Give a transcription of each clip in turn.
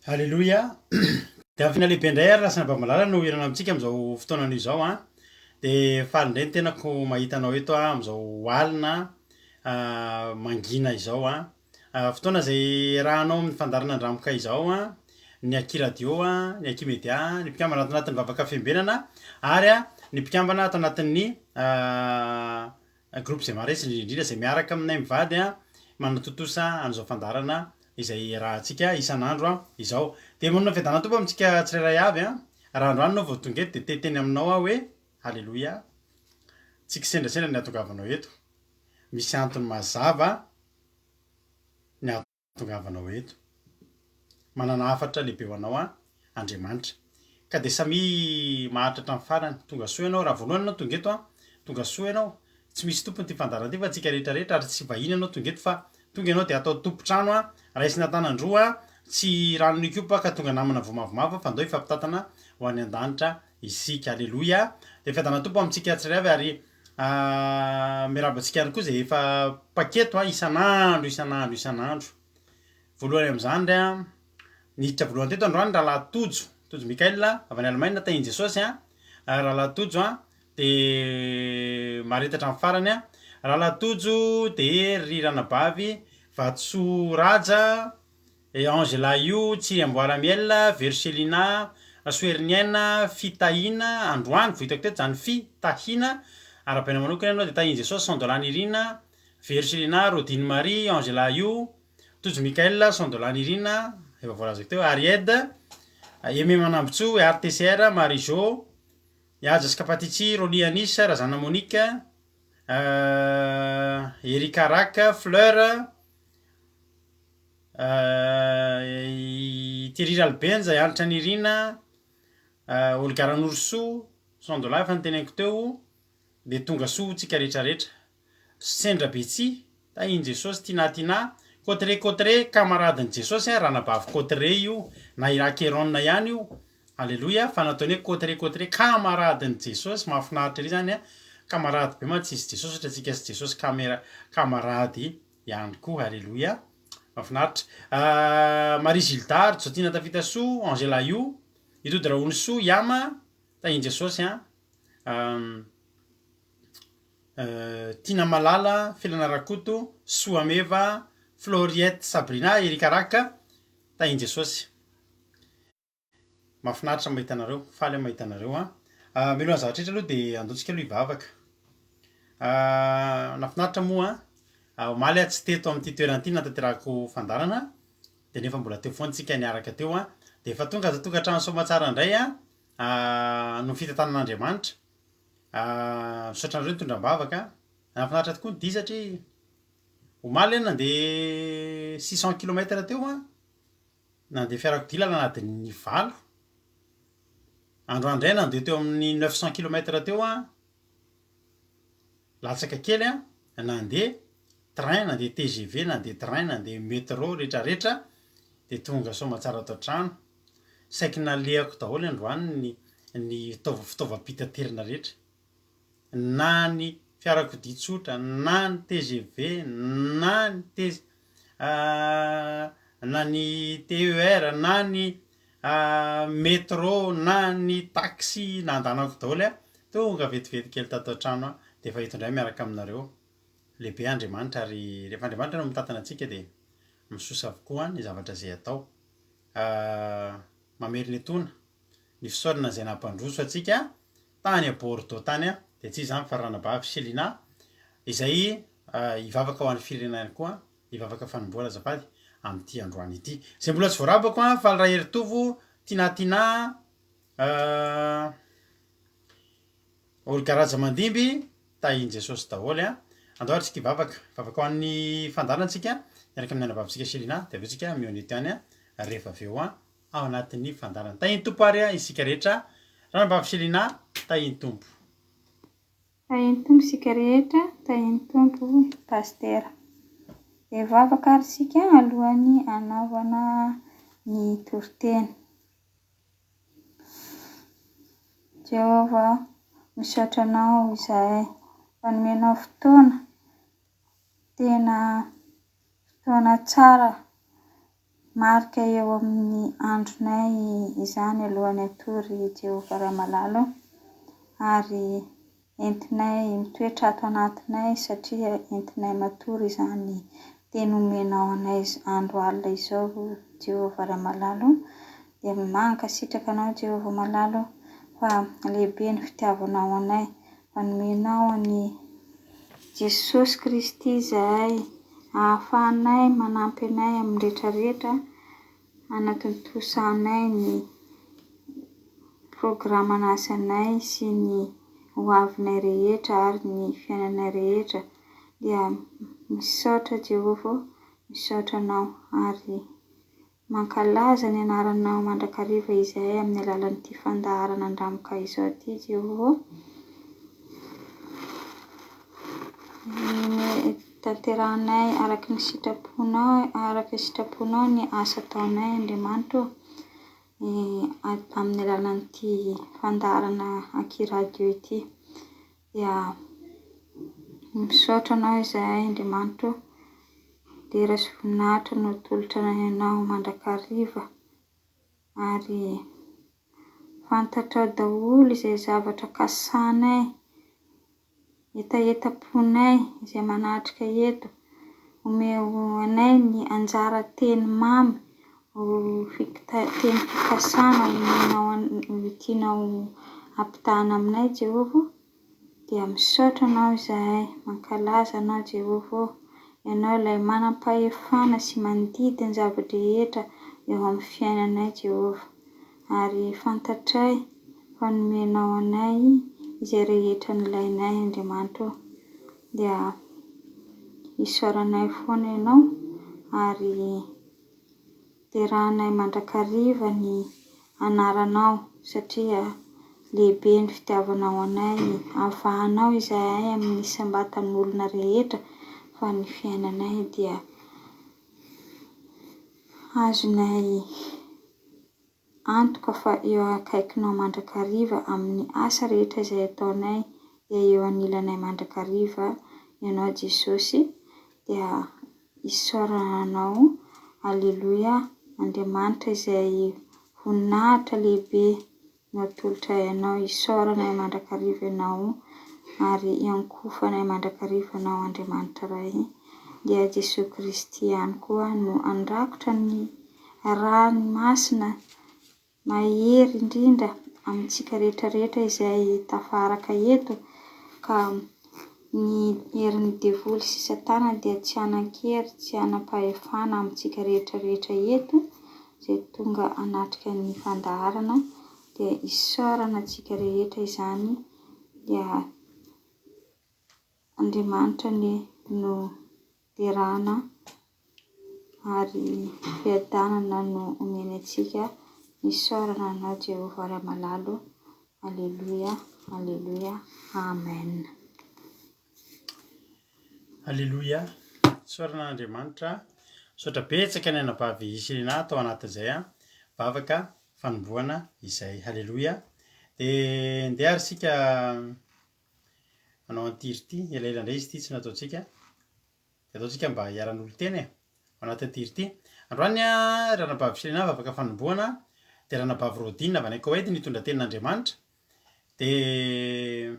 Alleloia. De amin'ny finalehibe indray ary lasana bamalala no irana amintsika am'izao fotoanana izao a. De faly indray ny tenako mahitanao eto a am'izao alina mangina izao a. Fotoana zay rahanao amin'ny fandarana andramoka izao a, ny Aki radio a, ny Aki media, ny mpikambana ato anatin'ny vavaka fiambenana ary a ny mpikambana ato anatin'ny groupe zay maresy indrindra zay miaraka aminay mivady a manatontosa an'izao fandarana izay rahantsika isan'andro a izao. De monina fiadana tompo amintsika tsirairay avy a. Raha androany anao vao tonga eto de teteny aminao aho hoe halleloia. Tsika sendrasendra ny atongavanao eto. Misy antony mazava ny atongavanao eto. Manana hafatra lehibe ho anao a Andriamanitra. Ka de samy mahatratra amin'ny farany. Tonga soa ianao raha voalohany ianao tonga eto a. Tonga soa ianao. Tsy misy tompony ty fandarana ty fa tsika rehetrarehetra ary tsy vahiny ianao tonga eto fa tonga ianao de atao tompo-trano a. Raisina tanandroa tsy ranon'ny kopa ka tonga namana vomavomavo fa ndao ifampitatana ho any an-danitra isika. Alleloia. De fiadana tompo amintsika tsirairay avy ary miarabantsika ihany koa zay efa paketo a isan'andro. Voalohany am'izany ndray a niditra voalohany teto androany rahalahy Tojo Mikael avy any Allemagne tahiny Jesosy a. Rahalahy Tojo a de maretatra amin'ny farany a. Rahalahy Tojo de ry Ranabavy Vatsoa Raja, Angela io, Tsiriamboaramiel, Verselina, Soernienne, Fitahina, Androany vao hitako teto zany Fitahina, arabaina manokana ianao de tahiny Jesosy, Sandolany Irina, Verselina, Rodine Marie, Angela io, Tojo Mikael, Sandolany Irina, efa voalazako teo, Aried, Aimé Manambotso, RTCR, Marijo, Iaja Skapatitsy, Roni Anis, Razana Monique, Erika Raka, Fleur, Thierry Albenja, Alitra Nirina, Olga Ranourso, Sandola efa nyteneniko teo, de tonga soa tsika rehetrarehetra. Sendra Betsy, tahiny Jesosy, Tinatina, Cotre, camaradeny Jesosy, Ranabavy Cotre io, na Irakeron ihany io. Alleloia, fa nataony hoe Cotre, camaradeny Jesosy, mahafinaritra ery zany a. Kamarady be ma tsisy Jesosy satria tsika sy Jesosy kamarady ihany koa. Alleloia. Mahafinaritra. Marie Gilda, Jotina Tafita Soa, Angela io, Itody Raony Soa, Yama, tahiny Jesosy a. Tina Malala, Felana Rakoto, Soameva, Floriette Sabrina, Erika Raka, tahiny Jesosy. Mahafinaritra mahita anareo, faly mahita anareo a. Mialohan'ny zavatra rehetra aloha de andaontsika aloha hivavaka. Nafinaritra moa omaly tsy teto amin'ity toerana ity natanterahako fandarana de nefa mbola teo foana tsika niaraka teo a. De efa tonga aza tokantrano Soamantsara indray a no fitantanan'Andriamanitra. Misaotra anareo nitondram-bavaka. Nafinaritra tokoa ny dia satria omaly nandeha 600 km teo a. Nandeha fiarakodia lalana adiny 8. Androany indray nandeha teo amin'ny 900 km teo a. Latsaka kely a, nandeha train, nandeha TGV, nandeha train, nandeha métro rehetrarehetra de tonga Soamantsara tao trano. Saiky nalehako daholo androany ny fitaovam-pitaterana rehetra. Na ny fiarakodia tsotra, na ny TGV, na ny TER, na ny métro, na ny taxi nandanako daholo a. Tonga vetivety kely tato an-trano a. De efa eto indray miaraka aminareo. Lehibe Andriamanitra ary rehefa Andriamanitra no mitantana antsika de misosa avokoa ny zavatra zay atao. Mamerina etona ny fisaorana zay nampandroso atsika tany a Bordeaux tany a. De tsy zany fa Ranabavy Selina izay hivavaka ho an'ny firenena ihany koa, hivavaka fanomboana azafady amin'ity androany ity. Zay mbola tsy voarabako a faly Ray Eritovo, Tinatina, Olga Rajamandimby, tahiny Jesosy daholo a. Andao ary tsika hivavaka ho an'ny fandarana tsika miaraka amin'ny anabavintsika Selina de aveo tsika mionety any a rehefa aveo a ao anatin'ny fandarana. Tahiny tompo ary a isika rehetra. Ranabavy Selina, tahiny tompo. Tahiny tompo isika rehetra, tahiny tompo pastera. De vavaka ary isika alohan'ny anaovana ny toriteny. Jehova, misaotra anao izay manomenao fotoana tsara marika eo amin'ny andronay izany alohan'ny hatory Jehovah Ray Malalo, ary entinay mitoetra ato anatinay satria entinay matory izany teny omenao anay andro alina izao Jehovah Ray Malalo. Dia mankasitraka anao Jehovah Malalo fa lehibe ny fitiavanao anay, fa nomenao any Jesosy Kristy izahay ahafahanay manampy anay amin'ny rehetrarehetra, anatontosanay ny programan'asa anay sy ny hoavinay rehetra ary ny fiainanay rehetra. Dia misaotra Jehovah, misaotra anao ary mankalaza ny anaranao mandrakariva izahay amin'ny alalan'ity fandaharana andramoka izao ity Jehovah. Tanterahanay araka ny sitraponao ny asa ataonay Andriamanitra amin'ny alalan'ity fandaharana Aki-radio ity. Dia misaotra anao izahay Andriamanitra, dera sy voninahitra no tolotra anao mandrakariva, ary fantatrao daholo izay zavatra kasanay, etaponay izay manatrika eto. Omeo anay ny anjara teny mamy, teny fikasana tianao ampitahana aminay Jehovah. Dia misaotra anao izahay, mankalaza anao Jehovah, ianao ilay manam-pahefana sy mandidy ny zavatra eo amin'ny fiainanay Jehovah, ary fantatray fa nomenao anay izay rehetra nilainay Andriamanitra. Dia isaoranay foana ianao ary terahanay mandrakariva ny anaranao satria lehibe ny fitiavanao anay, avahanao izahay amin'ny sambatan'olona rehetra, fa ny fiainanay dia azonay antoka fa eo akaikinao mandrakariva amin'ny asa rehetra izay ataonay. Dia eo anilanay mandrakariva ianao Jesosy. Dia isaoranao, alleloia. Andriamanitra izay voninahitra lehibe no atolotra ianao, isaoranay mandrakariva ianao ary iankofanay mandrakariva ianao Andriamanitra iray. Dia Jesosy Kristy ihany koa no andrakotra ny ranomasina mahery indrindra amintsika rehetrarehetra izay tafaraka eto, ka ny herin'ny devoly sy Satana dia tsy hanan-kery, tsy hanam-pahefana amintsika rehetrarehetra eto izay tonga hanatrika ny fandaharana. Dia isaorana antsika rehetra izany. Dia Andriamanitra no terahana ary fiadanana no omeny antsika. Isaorana anao Jehovah Ray Malalo. Alleluia, alleluia, amen. Alleluia. Isaorana Andriamanitra. Saotra betsaka ny anabavy Isilina tao anatin'izay vavaka fanombohana izay. Alleluia. Dia andeha ary sika manao antiry ity, elaela indray izy ity tsy nataontsika. Dia ataontsika mba hiaran'olo teny ao anatin'ny tiry ity. Androany ranabavy Isilina vavaka fanombohana, dia ranabavy Rodina avy any Koweity nitondra tenin'Andriamanitra. Dia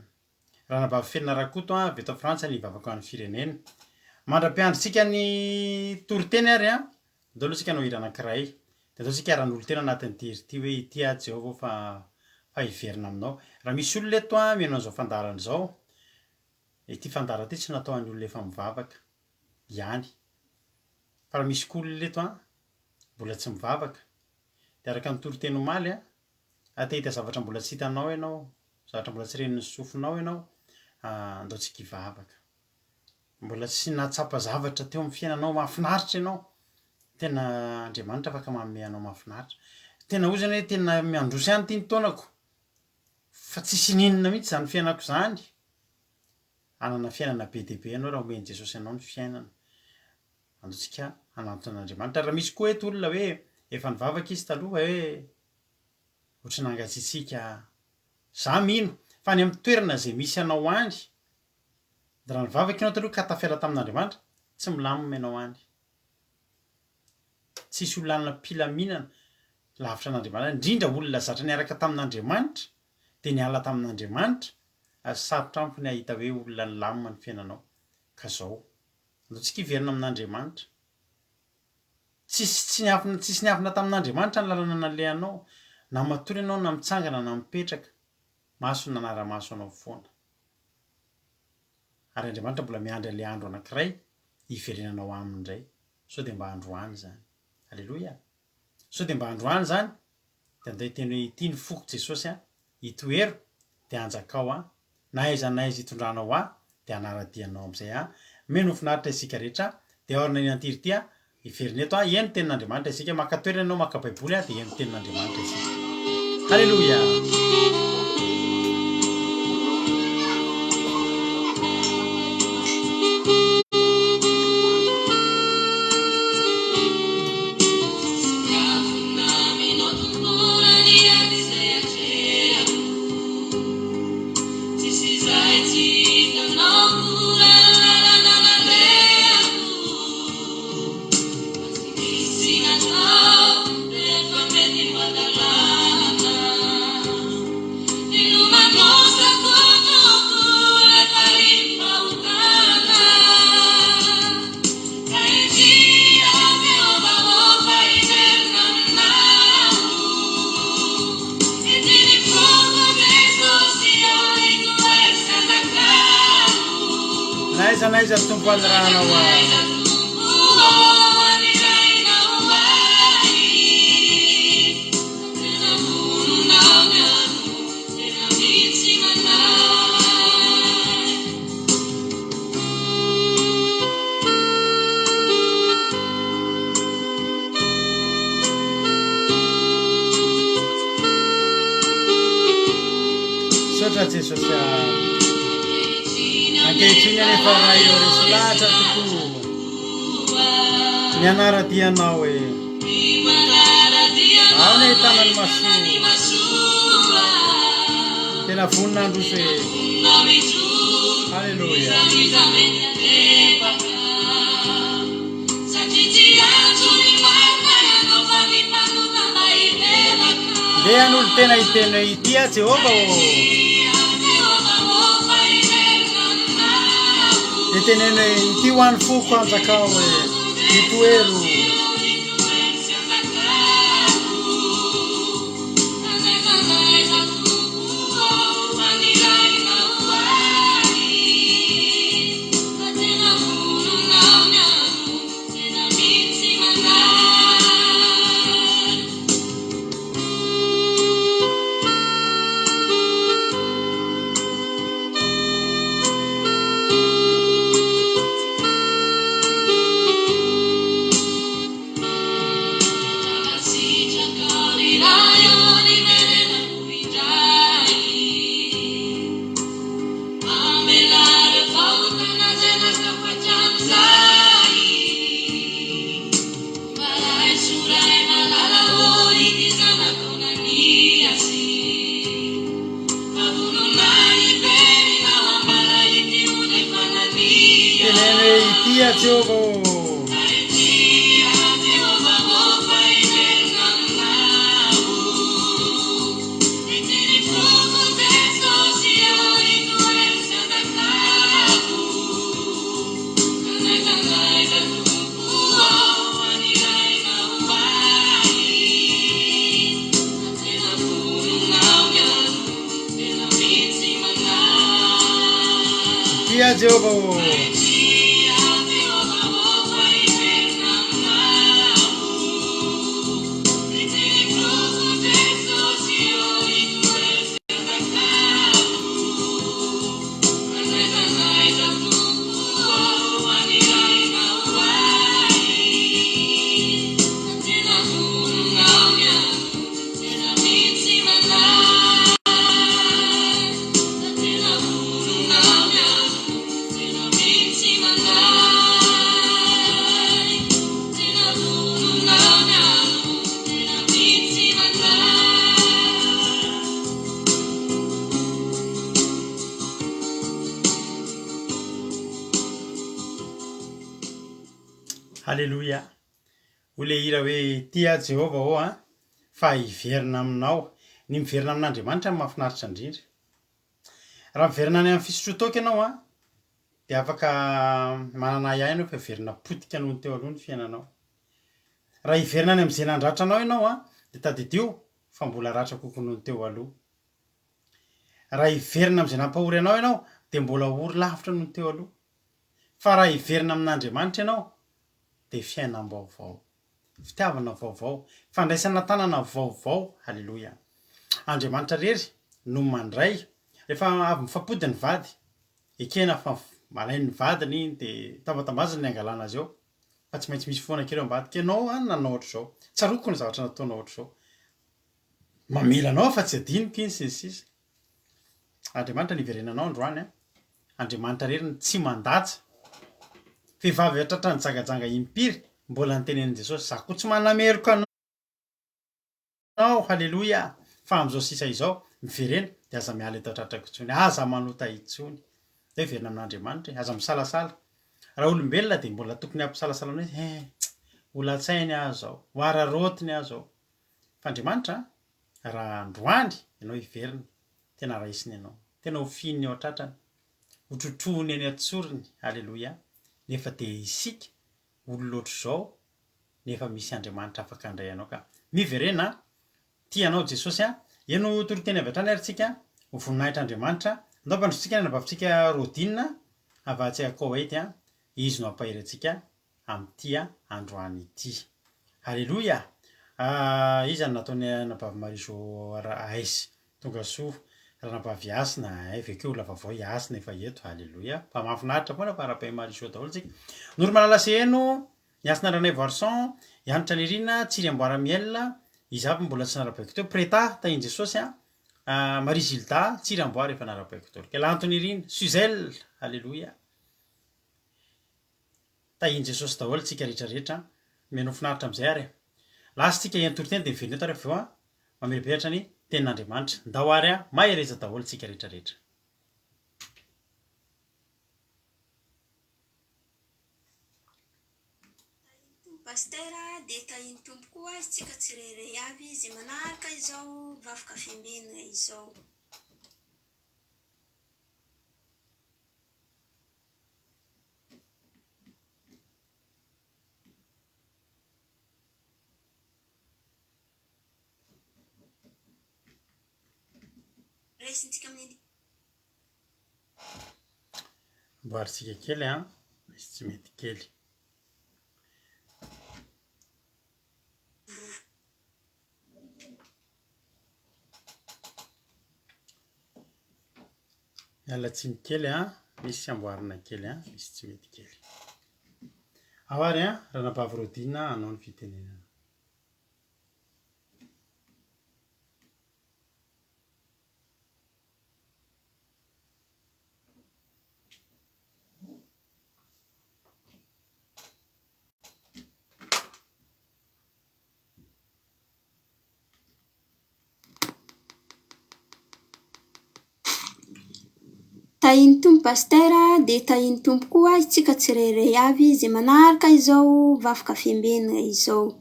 ranabavy Felina Rakoto avy eto Frantsa ny vavaka amin'ny firenena. Mandra-piandritsika ny toriteny ary dia aloha tsika no hira anankiray. Dia ataontsika hiaran'olo tena anatin'ny tiry ity hoe ity Jehovah fa hiverina aminao. Raha misy olona eto mihaino an'izao fandaharana izao, ity fandaharana ity tsy natao an'ny olona efa mivavaka ihany. Fa raha misy olona eto mbola tsy mivavaka, dia araka ny toriteny omaly ahita zavatra mbola tsy hitanao ianao, zavatra mbola tsy renin'ny sofinao ianao, andaontsika hivavaka. Mbola tsy nahatsapa zavatra teo amin'ny fiainanao mahafinaritra ianao, tena Andriamanitra afaka manome anao mahafinaritra. Tena hoy izany hoe tena miandroso ihany ity ny taonako, fa tsisy ninona mihitsy izany fiainako izany. Hanana fiainana be dia be ianao raha omeny Jesosy ianao ny fiainana. Andaontsika hanaton'Andriamanitra. Raha misy koa eto olona hoe efa nivavaka izy taloha hoe ohatry nangatsiatsika, za mino fa any amin'ny toerana izay misy anao any, dia raha nivavaka ianao taloha ka tafela tamin'Andriamanitra, tsy milamina ianao any. tsisy olonana mpilaminana lavitra an'andriamanitra indrindra olona zatra niaraka tamin'andriamanitra de niala tamin'andriamanitra sarotra ampy ny ahita hoe olona ny lamina ny fiainanao ka zao tsika iverina amin'andriamanitra tsisy niafina tamin'andriamanitra ny lalana nalehanao na matory ianao na mitsangana na mipetraka maso ny nanara-maso anao foana ary andriamanitra mbola miandry an'le andro anankiray hiverenanao aminy indray sao de mba androany zany alleloia sao de mba androany zany de andeha teny hoe ity ny foko jesosy hitoero de anjakao na aiza hitondranao de anaradianao am'izay meno finaritra isika rehetra de aorina ny antiry iverineto eny tenin'andriamanitra isika makatoerana ianao maka baiboly de eny tenin'andriamanitra isika alleloia naiza tompoany rahanao sotra jesosy ankehitriny anefa io resy lahatra tokoa nianaradianao e ao ny tanany masoa tena voninandroso e alleloia de an'olo tena hiteny itya jehova de teneny hoe ity ho an'ny foko anjakao hoe hitoero Jehovah. Alléluia. Ole hira hoe tia Jehova ao fa hiverina aminao. Ny miverina amin'Andriamanitra mahafinaritra indrindra. Raha miverina any amin'ny fisotrotoka ianao de afaka manana ahy ianao fa hiverina potika noho ny teo aloha ny fiainanao. Raha hiverina any amin'izay nandratra anao ianao de tadidio fa mbola ratra kokoa noho ny teo aloha. Raha hiverina amin'izay nampahory anao ianao de mbola hory lavitra noho ny teo aloha. Fa raha hiverina amin'Andriamanitra ianao de fiainam-baovao, fitiavana vaovao, fandraisana tanana vaovao. Halleloja. Andriamanitra rery no mandray rehefa avy mifampody ny vady ekena fa malay ny vadiny iny de tambatambazana ny angalana azy eo fa tsy maintsy misy foana kely ambadika ianao nanao ohatr'izao, tsaroko ny zavatra nataonao ohatr'izao, mamela anao fa tsy adiniko iny sisa. Andriamanitra niverenanao androany Andriamanitra rery ny tsy mandatsa. Vehivavy tratra ny jangajanga impiry mbola nitenen'i Jesosy za koa tsy manamerika anao. Halleloja. Fa am'izao sisa izao miverena de aza miala eto tratrako intsony, aza manota intsony. De verina amin'Andriamanitra aza misalasala. Raha olombelona de mbola tokony hampisalasala amin'izay ola-tsainy azo ao, ararotiny azo ao. Fa Andriamanitra raha androany ianao hiverina tena raisiny ianao, tena hofininy ao tratrany, hotrotrohiny any antsoriny. Halleloja. Nefa de isika olona ohatr'izao nefa misy Andriamanitra afaka handray anao ka miverena. Tianao Jesosy eno toroteny avy hatrany ary tsika ho voninahitra Andriamanitra. Andao mpandrotsika ny anabavitsika rodinina avatsy Koweity izy no ampahery antsika amin'ity androany ity. Halleloja. Izany nataony anabavy Marizo aizy tonga soa ranabavy Yasina avekeo lavavao Yasina efa eto. Halleloja. Fa mahafinaritra foana fa arabe Marizo daholo tsika. Noro Malalase eno Yasina Ranay Varson Yanitra Nirina Tsiry Amboaramiel izy aby mbola tsy narabaiko teo. Preta tahiny Jesosy Marie Gilda Tsiry Amboary efa narabaiko teo. Kela Antony Rina Suzel. Halleloja. Tahiny Jesosy daholo tsika rehetrarehetra meno finaritra am'izay ary. Lasitsika entoroteny de miverina eto ary aveo mamelibelatra ny tenin'Andriamanitra. Ndao ary mahereza daholo tsika rehetrarehetra. Pastera de tahiny tompo koa isika tsirairay avy izay manaraka izao vafoka fiambena izao. Raisintsika amin'ny Mboaritsika kely izy tsy mety kely. Mialatsiny kely misy amboarina kely misy tsy mety kely. Ao ary ranabavy Rodina anao ny fitenenana. Tahiny tompo pastera de tahiny tompo koa isika tsirairay avy izay manaraka izao vafoka fiambena izao.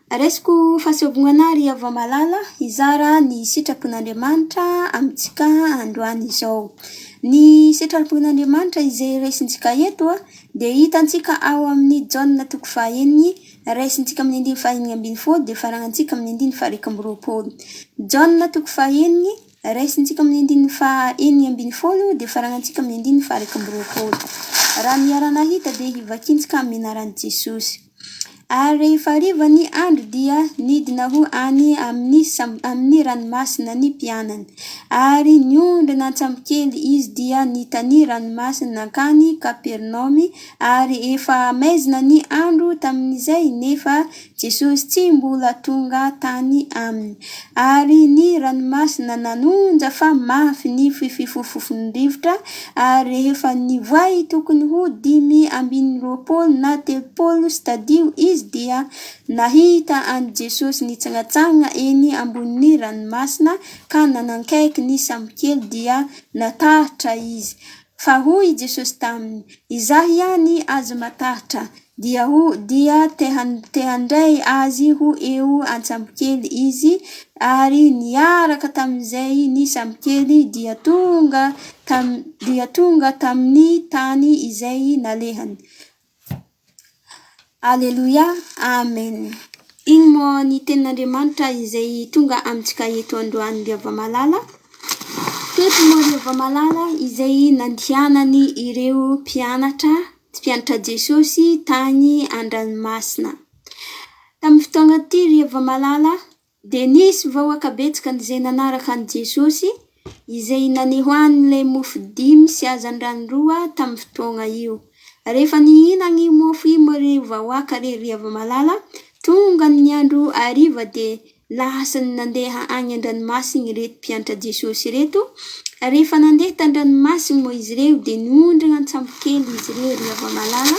Resiko fahasaobona ry avao malala izara ny sitrapon'Andriamanitra amintsika androany izao. Ny sitrapon'Andriamanitra izay raisintsika eto de hitantsika ao amin'ny Jaona toko fahaeniny raisintsika amin'ny 2:20 de faranantsika amin'ny 2:20. Jaona toko fahaeniny raisintsika amin'ny 2:20 de faranantsika amin'ny 2:20. Raha miarana hita de hivakintsika amin'ny anaran'i Jesosy. Ary rehefa hariva ny andro dia nidina ho any amin'ny ranomasina ny mpianany. Ary niondrina an-tsambokely izy dia nitany ranomasina nankany Kapernaomy. Ary efa maizina ny andro tamin'izay nefa Jesosy tsy mbola tonga tany aminy. Ary ny ranomasina nanonja fa mafy ny fifofofony rivotra. Ary rehefa nivoay tokony ho 5:20 na 30 stadio izy dia nahita an Jesosy nitsangatsanga eny ambonin'ny ranomasina ka nanankaiky ny sambokely dia natahatra izy. Fa hoy Jesosy taminy, izaho ihany azo matahatra, dia tehandray azy ho eo an-tsambokely izy, ary niaraka tamin'izay ny sambokely dia tonga tamin'ny tany izay nalehany. Alleluia, amen. Iny moa ny tenin'Andriamanitra izay tonga amintsika eto androany ry Avamalala. Teto moa ry Avamalala izay nandianany ireo mpianatra Jesosy tany an-dranomasina. Tamin'ny fotoagna ty ry Avamalala, de nisy vahoaka betsaka izay nanaraka an Jesosy izay nanehoany le mofo 5 sy azan-drano 2 tamin'ny fotoagna io. Rehefa nihinana io mofo io moa ry vahoaka ry Avamalala, tonga ny andro ariva de lasa nandeha agny an-dranomasina ireto mpianatra Jesosy reto. Rehefa nandeha tan-dranomasina moa izy reo de niondrana an-tsambokely izy reo ry Avamalala.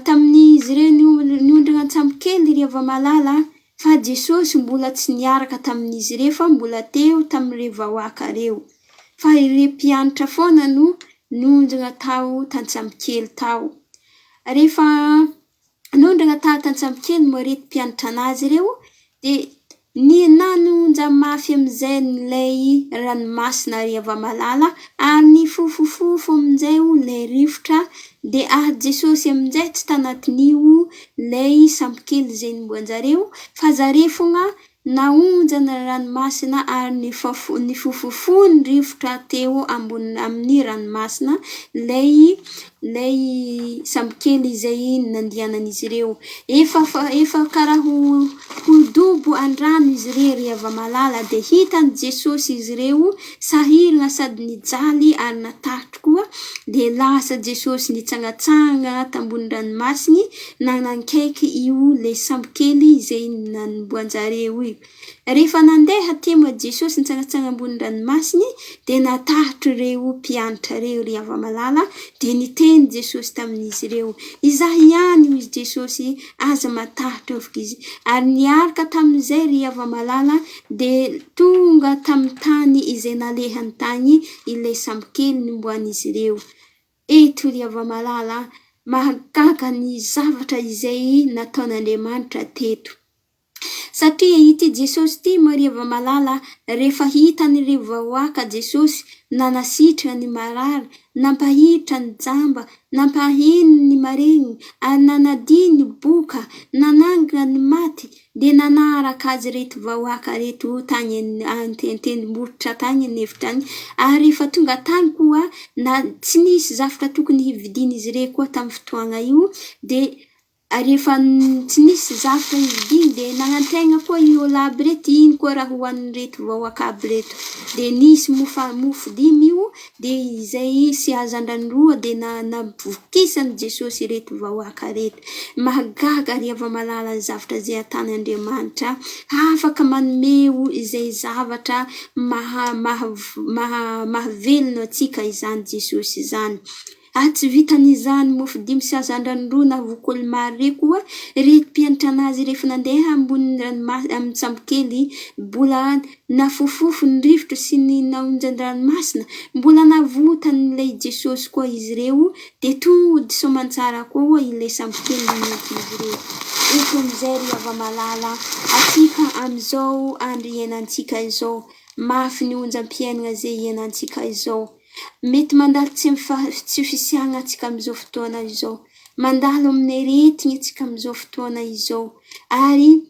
Tamin'izy reo niondrana an-tsambokely ry Avamalala, fa Jesosy mbola tsy niaraka tamin'izy reo fa mbola teo tamin'ireo vahoaka reo. Fa ireo mpianatra foana no niondrana tao tan-tsambokely tao. Rehefa niondrana tao tan-tsambokely moa reto mpianatra anazy reo, de ny nanonja mafy amizay lay ranomasina ry Avamalala, ary ny fofofofo amizay le rivotra, de Jesosy amizay tsy tanatin'io lay sambokely zay nimboanjareo, fa zare fogna naonja ny ranomasina ary ny fofofony rivotra teo ambony amin'ny ranomasina lay sambokely izay nandianan'izy reo. Efa karaha ho dobo andrano izy reo ry Avamalala, de hitan Jesosy izy reo sahirana sady nijaly ary natahotry koa, de lasa Jesosy nitsangatsanga tambony ranomasiny nanankaiky io le sambokely izay namboanjareo io. Rehefa nandeha ty moa Jesosy nitsangatsanga ambony ranomasiny, de natahotry reo mpianatra reo ry Avamalala, de niteny Jesosy tamin'izy reo, izaho ihany io izy Jesosy, aza matahotry avy izy. Ary niaraka tamin'izay ry Avamalala, de tonga tamin'ny tany izay nalehany tany ilay sambokely nimboan'izy reo. Eto ry Avamalala, mahagaga ny zavatra izay nataon'Andriamanitra teto. Satria ity Jesosy ty moa ry Avamalala, rehefa hitan'ireo vahoaka Jesosy nanasitrana ny marary, nampahitra ny jamba, nampahino ny maregny, ary nanadiny ny boka, nanangana ny maty, de nanaraka azy reto vahoaka reto tany an-tendrombohitra tany anefitra any. Ary rehefa tonga tany koa, na tsy nisy zavatra tokony hividiny izy reo koa tamin'ny fotoagna io, de rehefa tsy nisy zavatra hividiny, de nagnantegna koa io laby reto, ino koa raha hoan'ny reto vahoaka aby reto. De nisy mofo 5 io, de izay sy azan-drano 2 de navokisany Jesosy reto vahoaka reto. Mahagaga ry Avamalala zavatra zay ataon'Andriamanitra, afaka manomeo izay zavatra mahavelona atsika izany Jesosy izany. Tsy vitan'izany mofo 5 sy azan-drano 2 na vokolo maro reo koa, reto mpianatra anazy rehefa nandeha ambony amin'ny sambokely, mbola nafofofo ny rivotra sy ny naonjan-dranomasina, mbola navotan'ilay Jesosy koa izy reo, de tody soamantsara koa ilay sambokely nioty izy reo. Eto amizay ry Avamalala, atsika amizao andro iainantsika izao, mafy ny onjam-piainana zay iainantsika izao. Mety mandalo tsy fisiagna atsika amizao fotoana izao, mandalo amin'ny aretigny atsika amizao fotoana izao, ary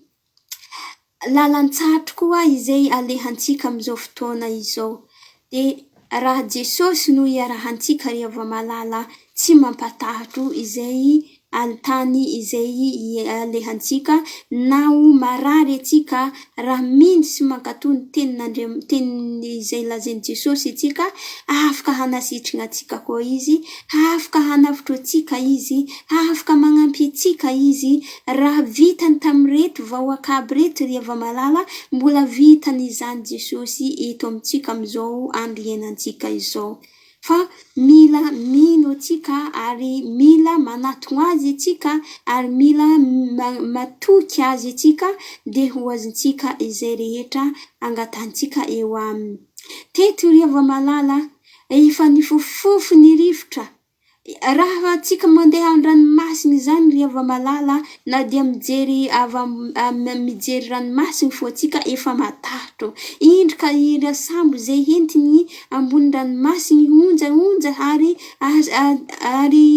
lalantsatro koa izay alehantsika amizao fotoana izao. De raha Jesosy no iarahantsika ry Avamalala, tsy mampatahotro izay alitany izay alehantsika, na ho marary atsika raha mindry sy mankatony teny izay lazainy Jesosy atsika, afaka hanasitrana atsika koa izy, afaka hanavotro atsika izy, afaka magnampy atsika izy. Raha vitany tamin'reto vahoaka aby reto ry Avamalala, mbola vitany izany Jesosy eto amintsika amizao andro iainantsika izao. Fa mila mino atsika, ary mila manatona azy atsika, ary mila matoky azy atsika, de ho azontsika izay rehetra angatantsika eo aminy. Teto ry Avamalala, efa nifofofo ny rivotra, raha tsika mandeha an-dranomasiny zany ry ava malala na dia mijery mijery ranomasiny fô tsika efa matahotro indro ka ira sambo zay entiny ambony ranomasiny onja ary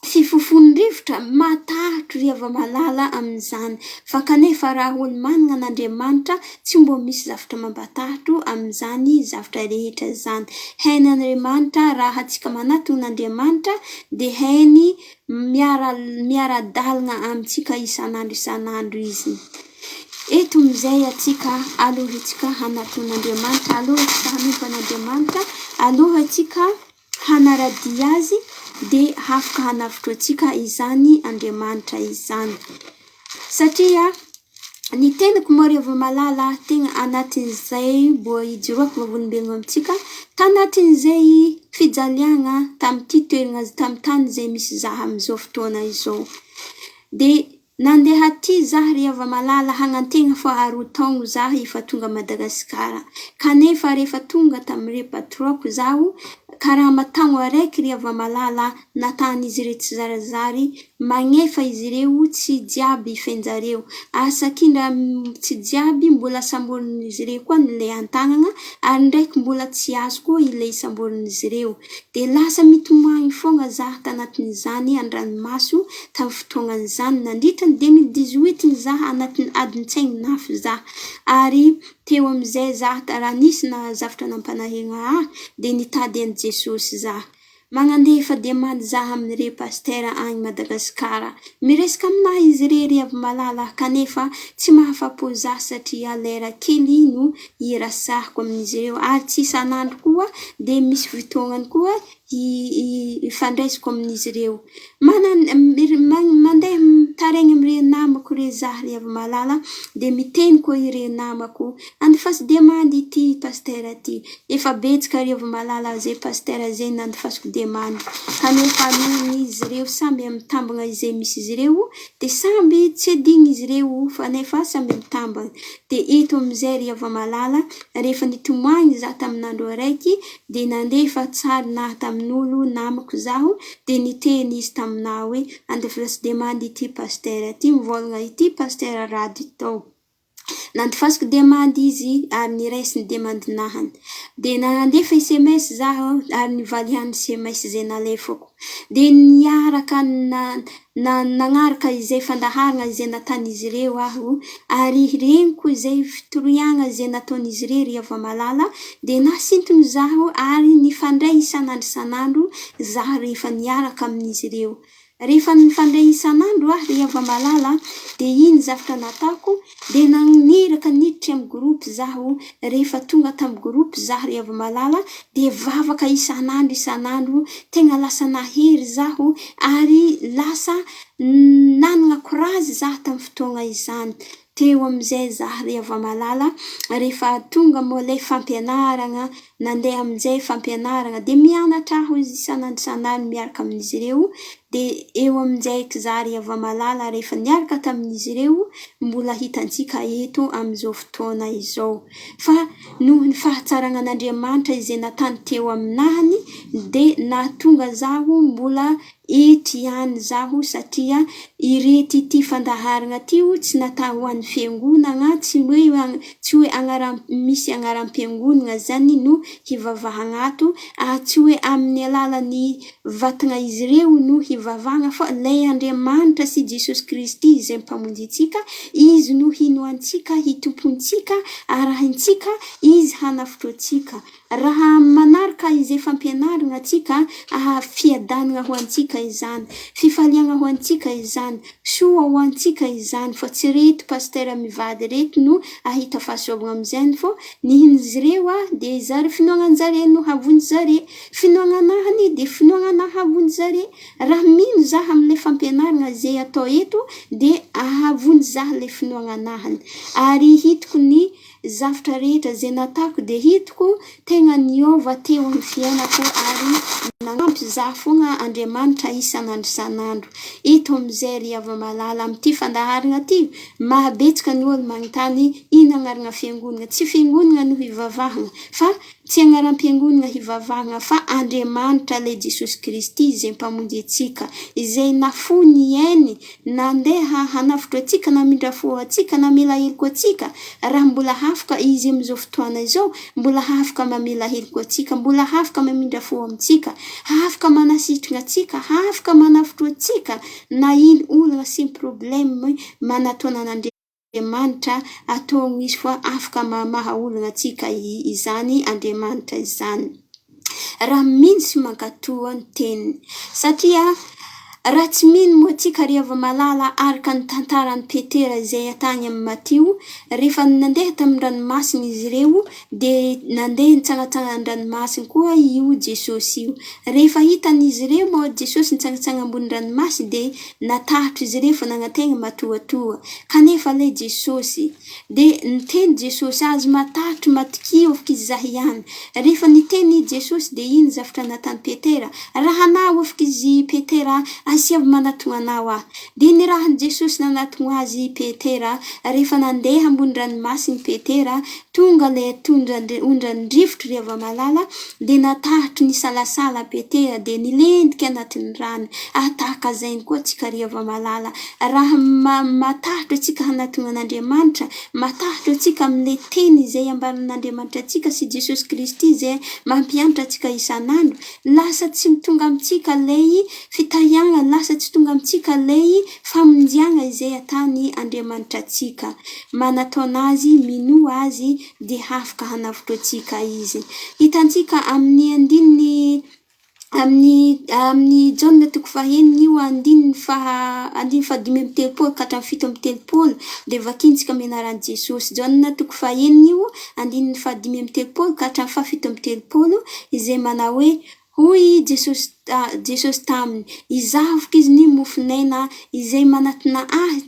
fifofon-drivotra matahotro ry ava malala amin'izany fa kanefa raha olo manana an'Andriamanitra tsy mbo misy zavatra mambatahotro amin'izany zavatra rehetra zany. Hain'Andriamanitra raha tsika manatona Andriamanitra de hainy miara-dalagna amintsika isan'andro izy. Eto amizay atsika aloha tsika hanaton'Andriamanitra, aloha tsika hanompan'Andriamanitra, aloha tsika hanaradia azy de hafaka hanavotro atsika izany Andriamanitra izany. Satria ny tenako moa ry ava malala tegna anatin'izay mbo ijoroako vavolombelogno amintsika tanatin'izay fijaliagna tamin'ity toerana tamin'ny tany zay misy zaha amin'izao fotoana izao. De nandeha ty zaho ry ava malala hagnantegna fa 4 taogno zaho efa tonga Madagasikara. Kanefa rehefa tonga tamin'ny repatroako zaho karaha matagno araiky ry ava malala natan'izy ireo tsy zarazary magnefa izy ireo tsy jiaby fenjareo asakindra tsy jiaby mbola samborin'izy ireo koa nile antagnana ary ndraiky mbola tsy azo koa ile samborin'izy ireo de lasa mitomagny fogna zaho tanatin'izany an-dranomaso tamin'ny fotoagnan'izany nandritra ny 2018 zaho anatin'ny adin-tsaigny nafy zaho ary teo amizay zaho raha nisy na zavatra nampanahigna de nitady an Jesosy zaho magnandefa demande zaho amin'ny pastera agny Madagasikara miresaka aminahy izy ry ava malala kanefa tsy mahafapo zaho satria lera kely no irasahako amin'izy ireo ary tsy isan'andro koa de misy fotoagnany koa ifandraisako amin'izy ireo mandeha taregny amire namako re zaho ry ava malala de miteny koa ire namako andifasy demande ity pastera ty efa betsaka ry ava malala zay pastera zay nandifasiko demande kanefa izy ireo samby mitambagna izay misy izy ireo de samby tsy adigny izy ireo fa nefa samby mitambagna de eto amizay ry ava malala rehefa nitomagny zaho tamin'andro araiky de nandefa tsary nahy tamin'olo namako zaho de niteny izy taminah hoe andefasy demande ity pastera ty mivolagna ity pastera rady tao nandifasiko demande izy ary niraisy ny demande nahany de nandefa SMS zaho ary nivaliany SMS zay nalefako de niaraka nagnaraka izay fandaharana izay natan'izy ireo aho ary regniko izay fitoriagna izay nataon'izy ireo ry ava malala de nasintony zaho ary nifandray isan'andro zaho rehefa niaraka amin'izy ireo rehefa nifandray isan'andro ry ava malala de iny zavatra nataoko de niraka niditra amin'ny groupe zaho rehefa tonga tamin'ny groupe zaho ry ava malala de vavaka isan'andro tegna lasa nahery zaho ary lasa nanagna courage zaho tamin'ny fotoagna izany teo amizay zaho ry ava malala rehefa tonga moa fampianaragna nandeha amizay fampianaragna de mianatra aho isan'andro miaraka amin'izy ireo de eo amizay zaho ry ava malala rehefa niaraka tamin'izy ireo mbola hitantsika eto amizao fotoana izao fa noho ny fahatsaranan'Andriamanitra izay natany teo aminahany de nahatonga zaho mbola ety ihany zaho satria irety ty fandaharagna tio tsy natao ho an'ny fiangonagna tsy hoe misy agnaram-piangonagna zany no hivavahagna ato tsy hoe amin'ny alalan'ny vatagna izy ireo no hivavahagna fa lay Andriamanitra sy Jesosy Kristy izay mpamonjy antsika izy no hinoantsika hitompontsika arahintsika izy hanafotro atsika raha manaraka izay fampianaragna atsika fiadanagna ho antsika izany fifaliagna ho antsika izany soa ho antsika izany fa tsy reto pastera mivady reto no ahita fahasoavagna amizany fô nihin'izy ireo de zare finoagnan'zare no havonjy zare finoagnanahany de finoagnanahy havonjy zare raha mino zaho amile fampianaragna zay atao eto de ahavonjy zaho le finoagnanahany ary hitako ny zavatra rehetra zay natako de hitako tegna niova teo amin'ny fiainako ary nanampy zaho fogna Andriamanitra isan'andro eto amizay ry ava malala amty fandaharagna ty mahabetsaka ny olo magnontany ino agnarana fiangonagna tsy fiangonagna no hivavahagna fa tsy agnaram-piangonana hivavahana fa Andriamanitra le Jesosy Kristy izay mpamonjy antsika, izay nafony iainy nandeha hanavotro antsika, namindra fo antsika, namela heliko antsika. Raha mbola afaka izy am'izao fotoana izao, mbola afaka mamela heliko antsika, mbola afaka mamindra fo amintsika, afaka manasitrana antsika, afaka manavotro antsika, na ino olana sy problème manatona Andriamanitra atao izy fa afaka maha olana antsika izany Andriamanitra izany. Raha mino sy mankatoa ny teniny, satria raha tsy mino moa antsika riava malala araka ny tantaran'ny Petera izay atany amin'ny Matio, rehefa nandeha tamin'ny ranomasina izy ireo de nandeha nitsangatsanga an-dranomasina koa io Jesosy io. Rehefa hitan'izy ireo moa Jesosy nitsangatsanga ambony ranomasina de natahatra izy ireo fa nagnantena matoatoa. Kanefa le Jesosy de niteny Jesosy azy matahatra matikio afaka izy zah ihany. Rehefa niteny Jesosy de iny zavatra natany Petera, raha anao afaka izy Petera, asiavy manatona anao ah. De ny raha Jesosy nanatona azy Petera, rehefa nandeha ambony ranomasina Petera, tonga le ondrany rivotra riava malala, de natahatra ny salasala Petera de nilendrika anatin'ny rano. Tahaka zainy koa tsika riava malala, raha matahatra tsika hanatona an'Andriamanitra, matahatra tsika am'le teny izay ambaran'Andriamanitra tsika sy Jesosy Kristy izay mampianatra tsika isan'andro, lasa tsy mitonga amitsika lei fitahigna, lasa tsy tonga amitsika lei famonjiana izay atany Andriamanitra tsika. Manataona azy, mino azy de afaka hanavotro atsika izy. Hitantsika amin'ny andininy amin'ny Jaona toko fahaenina io andininy faha dimy amby telopolo ka hatramin'ny fito amby telopolo de vakintsika menaran'i Jesosy. Jaona toko fahaenina io andininy faha dimy amby telopolo ka hatramin'ny fahafito amby telopolo izay manao hoe hoy Jesosy taminy, izavoka izy ny mofonena izay manatona ahy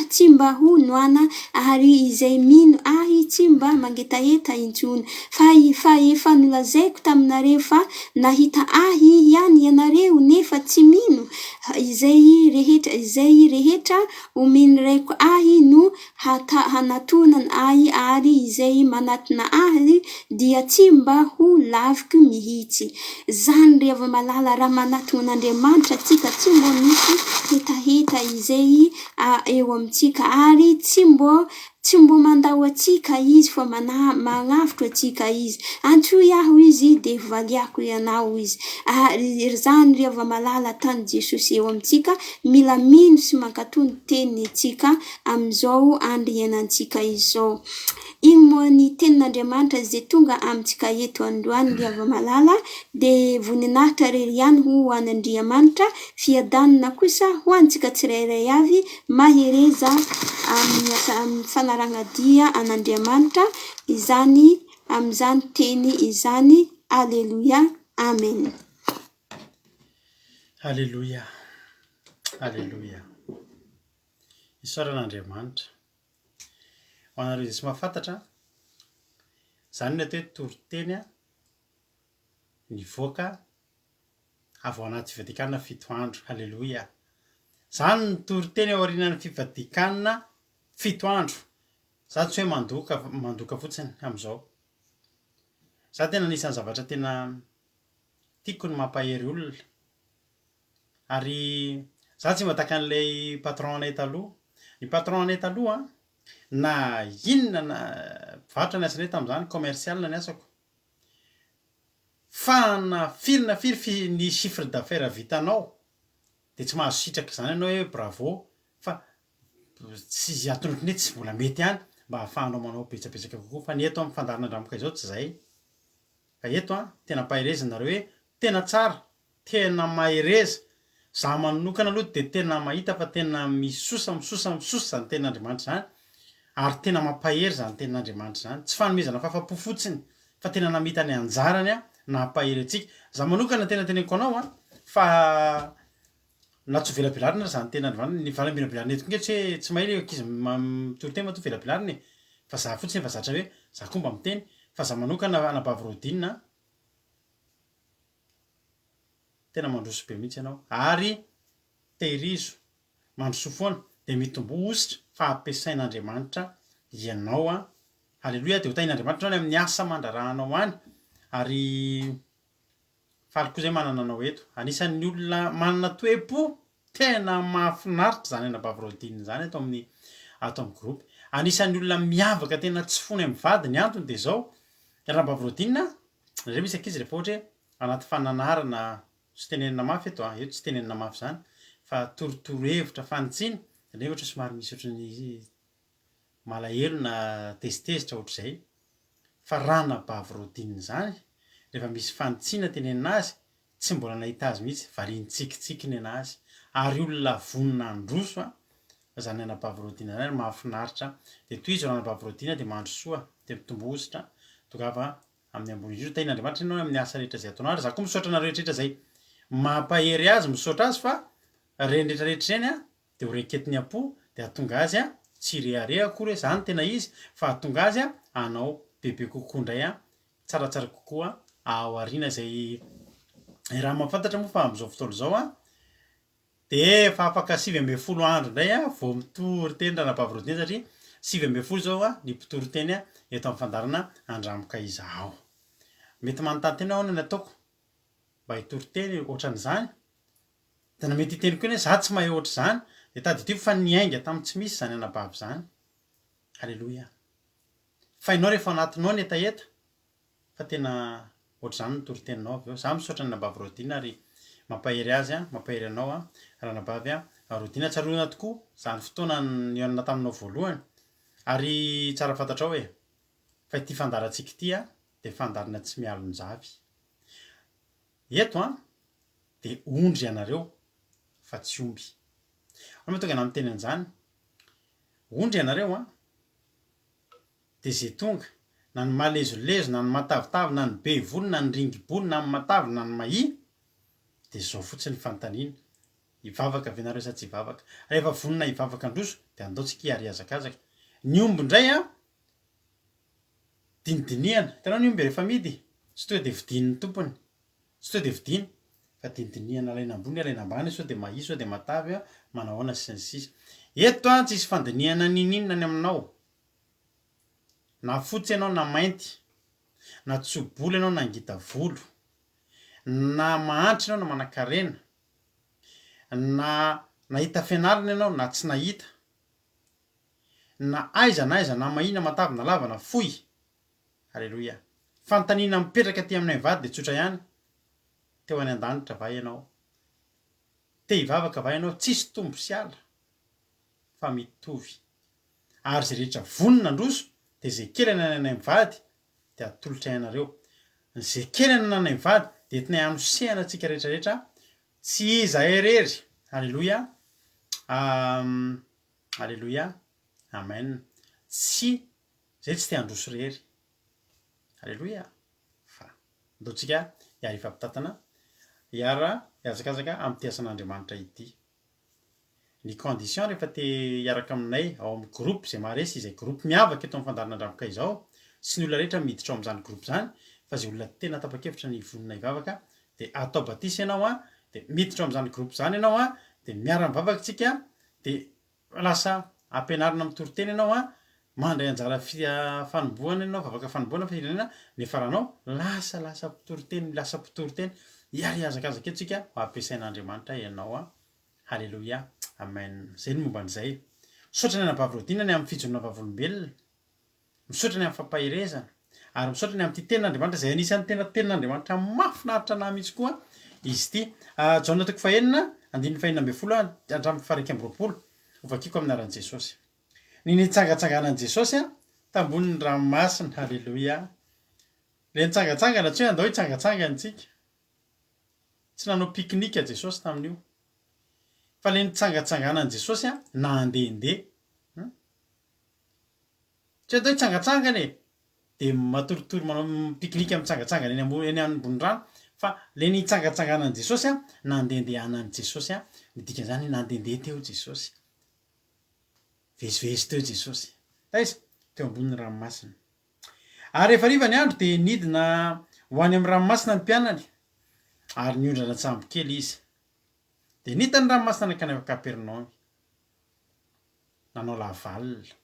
tsy mba ho noana, ary izay mino ahy tsy mba mangetaheta intsony. Fa efa nolazaiko taminareo fa nahita ahy ihany ianareo nefa tsy mino. Izay rehetra omeniraiko ahy no hanatonany ahy, ary izay manatona ahy dia tsy mba ho laviko mihitsy. Zany riava malala raha manatona an'Andriamanitra tsika tsy mbo misy hetaheta izay eo amitsika, ary tsy mbo mandao atsika izy fa magnavotro atsika izy. Antsoy aho izy de valiako ianao izy. Zany riava malala tany Jesosy eo amitsika, mila mino sy mankatony teny tsika amizao andro iainantsika izao. Iny moa ny tenin'Andriamanitra izay tonga amitsika eto androany riava malala, de voninahitra rery ihany ho an'Andriamanitra, fiadanina kosa ho antsika tsirairay avy mahereza amin'ny fanaragna dia an'Andriamanitra izany am'izany teny izany. Alleluia, amen. Alleluia, alleluia. Isaoran'Andriamanitra. Ho anareo izay tsy mahafantatra, zany ny atao hoe toriteny nivoaka avy ao anaty fivadikanana fito andro. Alleluia. Zany ny toriteny ao aorianan'ny fivadikanana fito andro. Za tsy hoe mandoka fotsiny am'izao. Za tena anisan'ny zavatra tena tiako ny mampahery olona. Ary za tsy mataka an'ilay patron anay taloha. Ny patron anay taloha na inona na vatra ny asanay tamin'izany, commercial ny asako. Fa na firy ny chiffre d'affaires vitanao de tsy mahazo sitraka zany ianao hoe bravo, fa tsy atolotriny tsy mbola mety ihany mba hahafahanao manao betsabetsaka kokoa. Fa ny eto amin'ny fandarana andramoka izao tsy zay. Fa eto tena pahereza nareo hoe tena tsara, tena mahereza. Za manokana aloha de tena mahita fa tena misosa zany tenin'Andriamanitra zany, ary tena mampahery zany tenin'Andriamanitra zany. Tsy fanomezana fahafa-po fotsiny, fa tena namita ny anjarany nampahery atsika. Za manokana tena teneniko anao fa na tsy velabelarina zany tenin'Andriamanitra. Ny valambelabelarina eto nge tsy mahay le ankizy mitoriteny matoa velabelarina e. Fa za fotsiny fa zatra hoe za koa mba miteny, fa za manokana anabavy rodinina tena mandroso be mihitsy ianao, ary tehirizo mandroso foana de mitombo ositra fa ampiasain'Andriamanitra ianao Haleloia. De ho tain'Andriamanitra any amin'ny asa mandrarahanao any ary faly koa zay manana anao eto. Anisan'ny olona manana toe-po tena mahafinaritra zany anabavy zany ato amin'ny groupe. Anisan'ny olona miavaka tena tsy fony amin'ny vady. Ny antony de zao ranabavy rodinina re misy ankizy rehefa ohatra hoe anaty fananarana tsy tenenina mafy eto eto tsy tenenina mafy zany fa torotoro hevitra fanitsiny ne ohatra somary misy ohatrany malahelo na tezitezitra ohatr'izay fa ranabavy rodinina zany rehefa misy fanitsiana tenenina azy tsy mbola nahita azy mihitsy variany tsikitsikiny anazy ary olona vonina androso zany anabavy rodinina zany mahafinaritra. De toy izy ranabavy rodinina de mandro soa de mitombohositra tokava amin'ny ambony indrindra tain'Andriamanitra ianao amin'ny asa rehetra zay ataonao ary za koa misaotra anareo rehetra zay mampahery azy misaotra azy fa reny rehetrarehetra reny de ho reketiny am-po de ahatonga azy tsy reare akory zany tena izy fa ahatonga azy anao bebe kokoa ndray tsaratsara kokoa ao arina zay raha mahafantatra moa fa am'izao fotoana zao de fa afaka 8 andro ndray vao mitory teny ranabavy rodinina satria 8 zao ny mpitory teny eto amin'ny fandarana andramoka izao. Mety manontany tena ahoana ny ataoko mba hitory teny ohatran'izany tena mety hiteny koa za tsy mahay ohatr' zany de tadidiko fa niainga tamin'ny tsy misy zany anabavy zany. Haleloia. Fa ianao rehefa anatinao ny etaeta fa tena ohatr'izany ny tory teninao avy eo. Za misaotra ny ranabavy rodinina ary mampahery azy mampahery anao ranabavy rodinina tsaroana tokoa zany fotoana nianona taminao voalohany ary tsara fantatrao hoe fa ity fandarantsika ity de fandarina tsy mialon-javy eto de ondry ianareo fa tsy omby. Ano mahatonga ana miteny an'izany ondry ianareo de zay tonga na ny malezolezo na ny matavitavy na ny be volo na ny ringi-bolo na ny matavy na ny mahi de zao fotsiny fanontaniana hivavaka avy ianareo sa tsy hivavaka. Rehefa vonina hivavaka androso de andaotsika hiary hazakazaka. Ny omby ndray dinidiniana hitanao ny omby rehefa midy tsy tonga de vidin'ny tompony tsy tonga de vidiny fa dinidiniana alaina ambony alaina ambany sao de mahi sao de matavy manao ahoana sy ny sisa. Eto tsisy fandiniana ninina ny aminao na fotsy ianao na mainty na tsoboly ianao na ngita volo na mahantra ianao na manan-karena na nahita fianarana ianao na tsy nahita na aiza na mahina matavy na lava na fohy. Haleloia. Fanontaniana mipetraka ty aminay vady de tsotra ihany teo any an-danitra va ianao te hivavaka va ianao tsisy tombo sy ala fa mitovy ary zay rehetra vonina androso de zay kely ananay mivady de atolotra ianareo zay kely ananay mivady de entinay anosehana atsika rehetrarehetra tsy iza herery. Haleloia. Haleloia. Amen. Tsy zay tsy te androso rery. Haleloia. Fa andaotsika hiara ifampitatana hiara hiazakazaka amin'ny tiasan'Andriamanitra ity. Ny condition rehefa te hiaraka aminay ao amin'ny groupe zay maharesy izay groupe miavaka eto amin'ny fandarana andramoka izao sy ny olona rehetra miditra ao amin'izany groupe zany fa zay olona tena tapa-kevitra ny vonina hivavaka de atao batisa ianao de miditra ao amin'izany groupe zany ianao de miara-mivavaka tsika de lasa ampianarina amin'ny teny ianao mandray anjara fanombohana ianao vavaka fanombohana firenena nefa rahanao lasa mpitoroteny hiary hazakazaka eto tsika ampiasain'Andriamanitra ianao. Haleloia. Amen. Zay ny momba an'izay. Misaotra ny anabavy rodinina ny amin'ny fijonona vavolombelona misaotra ny amin'ny fampaherezana ary misaotra ny amin'ny ten'Andriamanitra zay anisan'ny ten'Andriamanitra mahafinaritra anahy mihitsy koa izy ity. Jaona toko 4:4 hatramin'ny 7:20 ovakiko amin'ny aran'i Jesosy. Ny nitsangatsanganan' Jesosy tambonin'ny ranomasina. Haleloia. Le nitsangatsangana tsy hoe andao hitsangatsangana tsika tsy nanao pique-nique Jesosy tamin'io fa le nitsangatsanganan' Jesosy nandehandeha tsy andao hitsangatsangana de matoritory manao pique-nique mitsangatsangana eny ambony rano fa le nitsangatsanganan' Jesosy nandehandehanan'i Jesosy ny dikan'izany nandehandeha teo Jesosy vezivezy teo Jesosy aiza teo ambonin'ny ranomasina. Ary rehefa riva ny andro de nidina ho any amin'ny ranomasina ny mpianany ary niondrana tsambo kely izy de nitany ranomasina nakany amin'ny Kapernaume nanao lavalina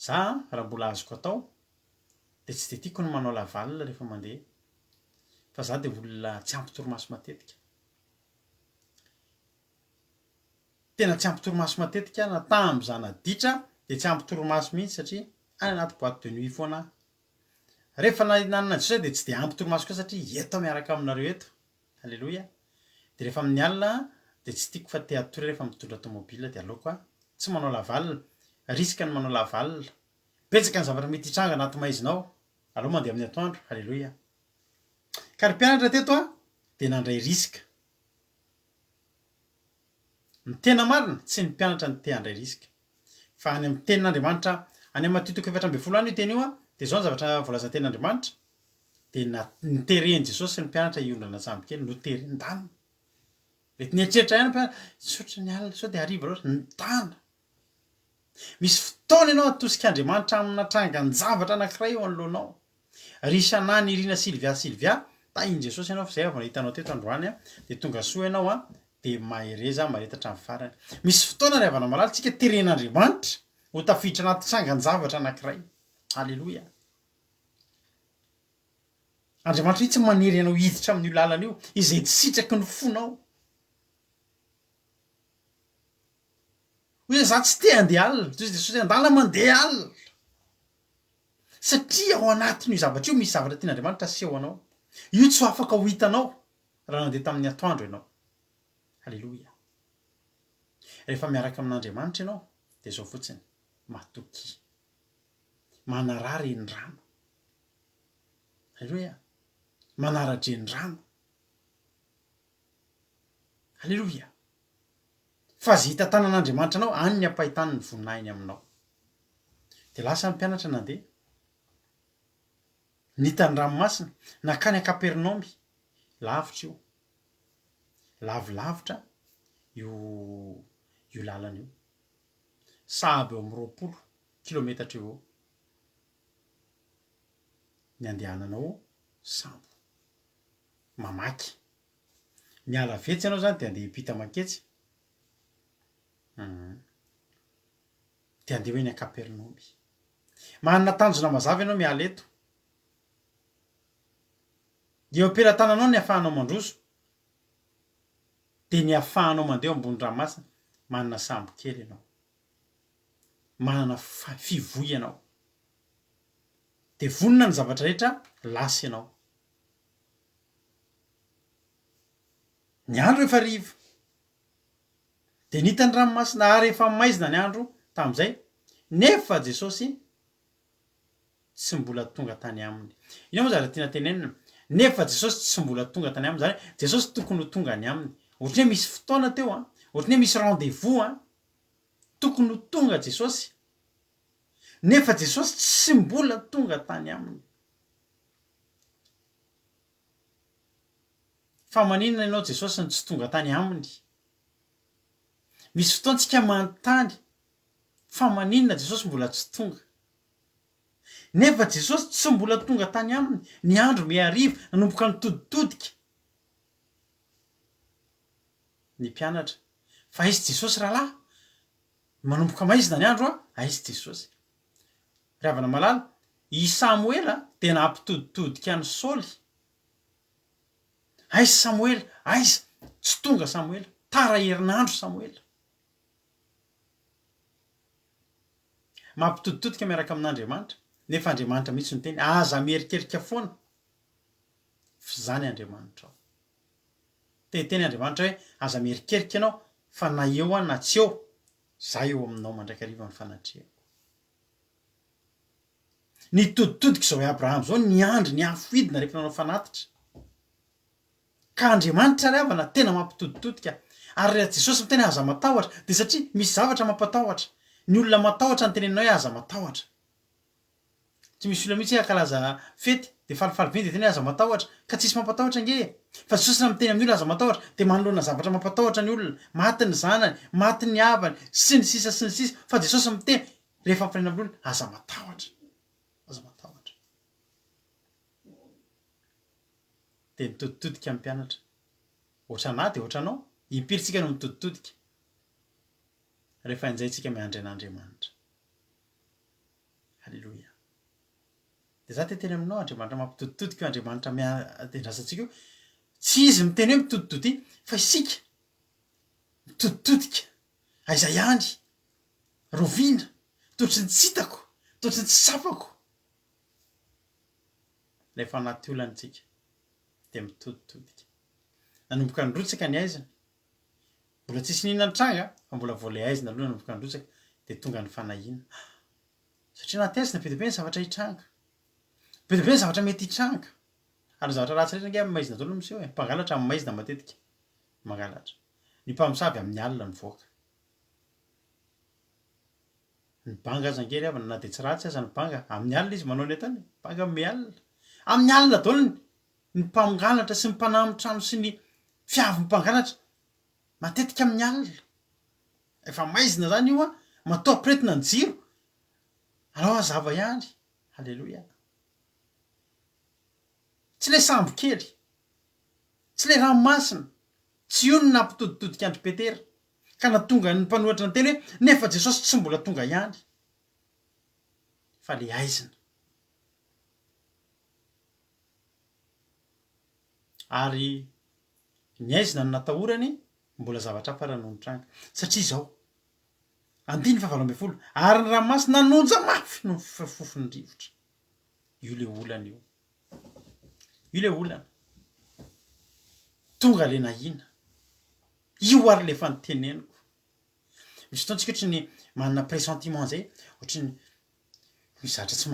za raha mbola azoko atao de tsy de tiako ny manao lavalina rehefa mandeha fa za de olona tsy ampy torimaso matetika. Tena tsy ampy torimaso matetika na tam'za naditra de tsy ampy torimaso mihitsy satria any anaty boîte de nuit foana rehefa nanana zay de tsy de ampy torimaso koa satria eto miaraka aminareo eto. Alleloia. De rehefa amin'ny alina de tsy tiako fa te atory rehefa mitondra tomobila de aleoko tsy manao lavalina, risque ny manao lavalina. Betsaka ny zavatra mety hitranga anaty maizinao aleo mandeha amin'ny atoandro. Alleloia. Ka ry mpianatra teto de nandray risque. Ny tena marina tsy ny mpianatra ny te handray risque fa any amin'ny tenin'Andriamanitra any amin'ny Mateo 7:20 any io teny io de zao ny zavatra voalazan'ny tenin'Andriamanitra de nitereny Jesosy sy ny mpianatra iondrana samby kely no terendana. Mety nieritreritra ihany mpianatra sotra ny alina sao de hariva loatra nitana. Misy fotoana ianao atosika Andriamanitra amina trangan-javatra anankiray eo anoloanao. Ry isan'any irina Silvia tahin Jesosy ianao fa zay avy nahitanao teto androany de tonga soa ianao de mahereza maretatra amin'ny farany. Misy fotoana ry havana malala tsika teren'Andriamanitra ho tafiditra anaty trangan-javatra anankiray. Alleloia. Andriamanitra io tsy manery ianao hiditra amin'io lalana io izay tsy sitraky ny fonao. Hoe za tsy te handeha alina, Jesosy andala mandeha alina. Satria ao anatin'io zavatra io misy zavatra tian'Andriamanitra aseho anao. Io tsy ho afaka ho hitanao raha nandeha tamin'ny atoandro ianao. Alleloia. Rehefa miaraka amin'Andriamanitra ianao de zao fotsiny matoky. Manarary ny rano. Alleloia. Manara-dre ny rano. Alleloia. Fa zay hita tanan'Andriamanitra anao any ny ampahitany ny voninahiny aminao. De lasa ny mpianatra nandeha nitany ranomasina nakany a Kapernaumy. Lavitra io. Lavilavitra io lalana io. Sahabo eo amin'ny 20 kilometatra eo ny andehananao sambo mamaky. Miala vetsy ianao zany de andeha hiampita maketsy. De andeha hoe ny a Kapernaumy. Manana tanjona mazava ianao miala eto. Eo ampelantananao ny ahafahanao mandroso de ny ahafahanao mandeha ambony ranomasina manana sambo kely ianao. Manana fivoy ianao. De vonona ny zavatra rehetra lasa ianao. Ny andro efa riva de nitany ranomasina ary efa maizina ny andro tamin'izay nefa Jesosy tsy mbola tonga tany aminy. Ino moa zavatra tiana tenenina? Nefa Jesosy tsy mbola tonga tany aminy zany Jesosy tokony ho tonga any aminy. Ohatry hoe misy fotoana teo ohatry hoe misy rendez-vous tokony ho tonga Jesosy nefa Jesosy tsy mbola tonga tany aminy. Fa maninona ianao Jesosy tsy tonga tany aminy? Misy fotoana tsika manontany fa maninona Jesosy mbola tsy tonga? Nefa Jesosy tsy mbola tonga tany aminy. Ny andro miariva nanomboka nitoditodika. Ny mpianatra fa aizy Jesosy rahalahy manomboka maizina ny andro aizy Jesosy. Ry havana malala i Samuela de nampitoditodika ny Saoly. Aizy Samuela, aizy tsy tonga Samuela, tara herinandro Samuela. Mampitoditodika miaraka amin'Andriamanitra nefa Andriamanitra mihitsy ny teny aza mierikerika foana. Zany Andriamanitra ao. Teny Andriamanitra hoe aza mierikerika ianao fa na eo na tsy eo za eo aminao mandrakariva ny fanatrehako. Nitoditodika zao Abraham zao ny andro ny afidina rehefa nanao fanatitra. Ka Andriamanitra ry havana tena mampitoditodika ary raha Jesosy miteny aza matahotra de satria misy zavatra mampatahotra. Ny olona matahotra ny tenenao hoe aza matahotra. Tsy misy olona mihitsy akalaza fety de falifaly be de teny aza matahotra ka tsisy mampatahotra nge. Fa Jesosy raha miteny amin'ny olona aza matahotra de manoloana zavatra mampatahotra ny olona, maty ny zanany, maty ny havany sy ny sisa fa Jesosy miteny rehefa ampireina amin'ny olona aza matahotra. Aza matahotra. De mitoditodika amin'ny mpianatra. Ohatra na de ohatra anao impiritsika no mitoditodika. Rehefa injaitsika miandry an'Andriamanitra. alleloia de za teteny aminao andriamanitra mampitoditodika io andriamanitra tendrasantsika io tsy izy miteny hoe mitoditody fa isika mitoditodika aiza ihany roviana toatry ny tsitako toatry ny tsy sapako lefa anaty olantsika de mitoditodika nanomboka nrotsaka ny aizina mbola tsisy nihinany tranga fa mbola voale aizina aloha nanomboka nrotsaka de tonga ny fanahina satria anaty aizina be deabe ny zavatra hitranga be deabe ny zavatra mety hitranga ary zavatra ratsy rehetra nge am'maizina daholo miseho e mpangalatra amin'ny maizina matetika mangalatra ny mpamosavy amin'ny alina ny voaka ny banga aza angery avana na de tsy ratsy aza ny banga amin'ny alina izy manao ny atany banga amin'ny alina amin'ny alina daholo ny mpangalatra sy ny mpanahy amin'ny trano sy ny fiavy mpangalatra matetika amin'ny alina efa maizina zany io a matoa ampiretina ny jiro alao azava ihany halleloia tsy le sambo kely tsy le ranomasina tsy io ny nampitoditodika andry petera ka natonga ny mpanohatra ny teny hoe nefa jesosy tsy mbola tonga ihany fa le aizina ary ny aizina ny natahorany mbola zavatra hamparanonitranga satria zao andiny fa 7 ary ny ranomasina nanonja mafy no fofony rivotra io le olana io le olana tonga le nahina io ary le fanoteneniko misy fotoantsika ohatry ny manana pressentiment zay ohatry ny mizatra tsy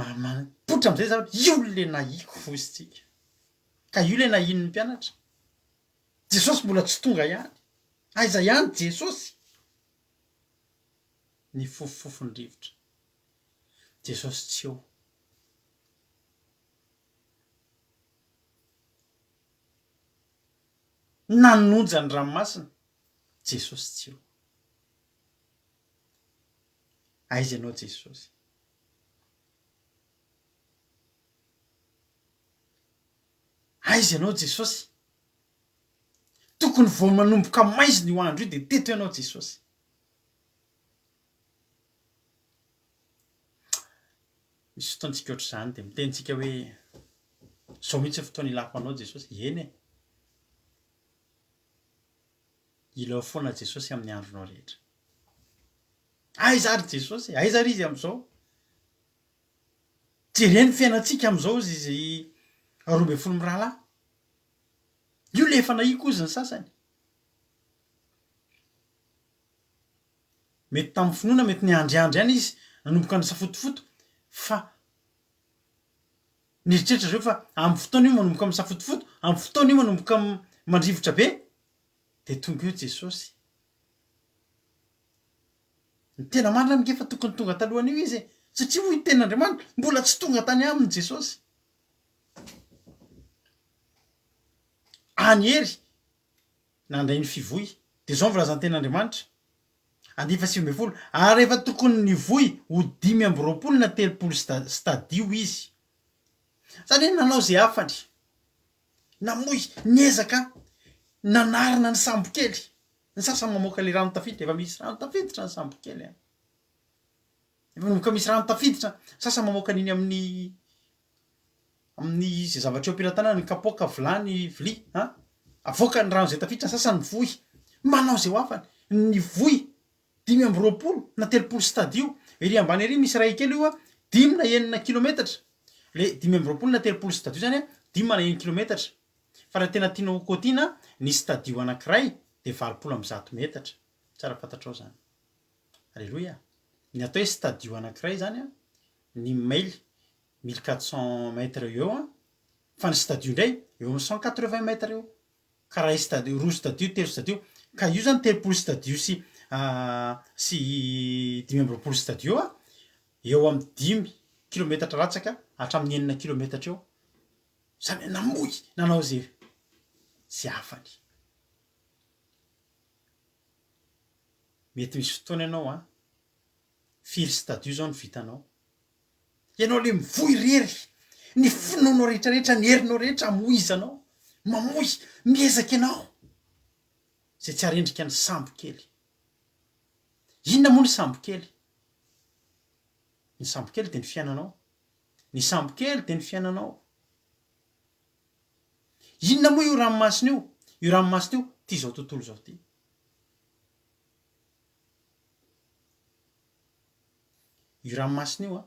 potra am'izay zavatra io le nahiko fositsika ka io le nahiny ny mpianatra jesosy mbola tsy tonga ihany aiza ihany jesosy ny fofofofony rivotra jesosy tsy eo nanonja ny ranomasina jesosy tsy eo aiza ianao jesosy aiza ianao jesosy tokony vo manomboka maizina io andro io de teto ianao jesosy misy fotoantsika ohatr' zany de mitenitsika hoe zao mihitsy fotoana ilako anao jesosy eny e ilao foana jesosy amin'ny andronao rehetra aiza ary jesosy aiza ry izy am'izao jereny fiainatsika am'izao izy 12 mirahalahy io le efa nahiko izy ny sasany mety tamin'ny finoana mety ny andriandry any izy nanomboka ny safotofoto fa neritreritra zao fa amin'ny fotoana io manomboka amin'ny safotofoto amin'ny fotoana io manomboka mandrivotra be de tonga eo jesosy ny tena marina mige fa tokony tonga talohan'io izy satria hoy ten'andriamanitra mbola tsy tonga tany aminy jesosy any ery nandray ny fivoy de zao mivolaza ny ten'andriamanitra 9 ary efa tokony ny voy ho 5 na 30 stadio izy zany hoe nanao zay afany namoy niezaka nanarina ny sambo kely ny sasany mamoaka le rano tafiditra efa misy rano tafiditra ny sambo kely efa nomboka misy rano tafiditra sasany mamoaka niny amin'ny zay zavatra eo ampiratana ny kapoaka vilany vili avoaka ny rano zay tafiditra sasany voy manao zay ho afany ny voy 5 na 30 stadio ery ambany ery misy ray kely io a 5 na 9 kilometatra le 5 na 30 stadio zany a 5 na 1 kilometatra fa raha tena tiana hokotiana ny stadio anankiray de 20 metatra tsara fantatrao zany alleloia ny atao hoe stadio anankiray zany a ny maily 1400 mètres eo a fa ny stadio indray eo amin'ny 180 mètres eo ka raha stadio roa stadio telo stadio ka io zany 30 stadio sy 5 stadio a eo amin'ny 5 kilometatra ratsaka hatramin'ny 9 kilometatra eo zany namoy nanao zay afany mety misy fotoana ianao a firy stadio zao ny vitanao ianao le mivoy rery ny finoanao rehetrarehetra ny herinao rehetra amoizanao mamoy miezaka ianao zay tsy arendrika ny sambo kely inona moa ny sambo kely ny sambo kely de ny fiainanao, ny sambo kely de ny fiainanao. Inona moa io ranomasina io? Io ranomasina io ty zao tontolo zao ty. Io ranomasina io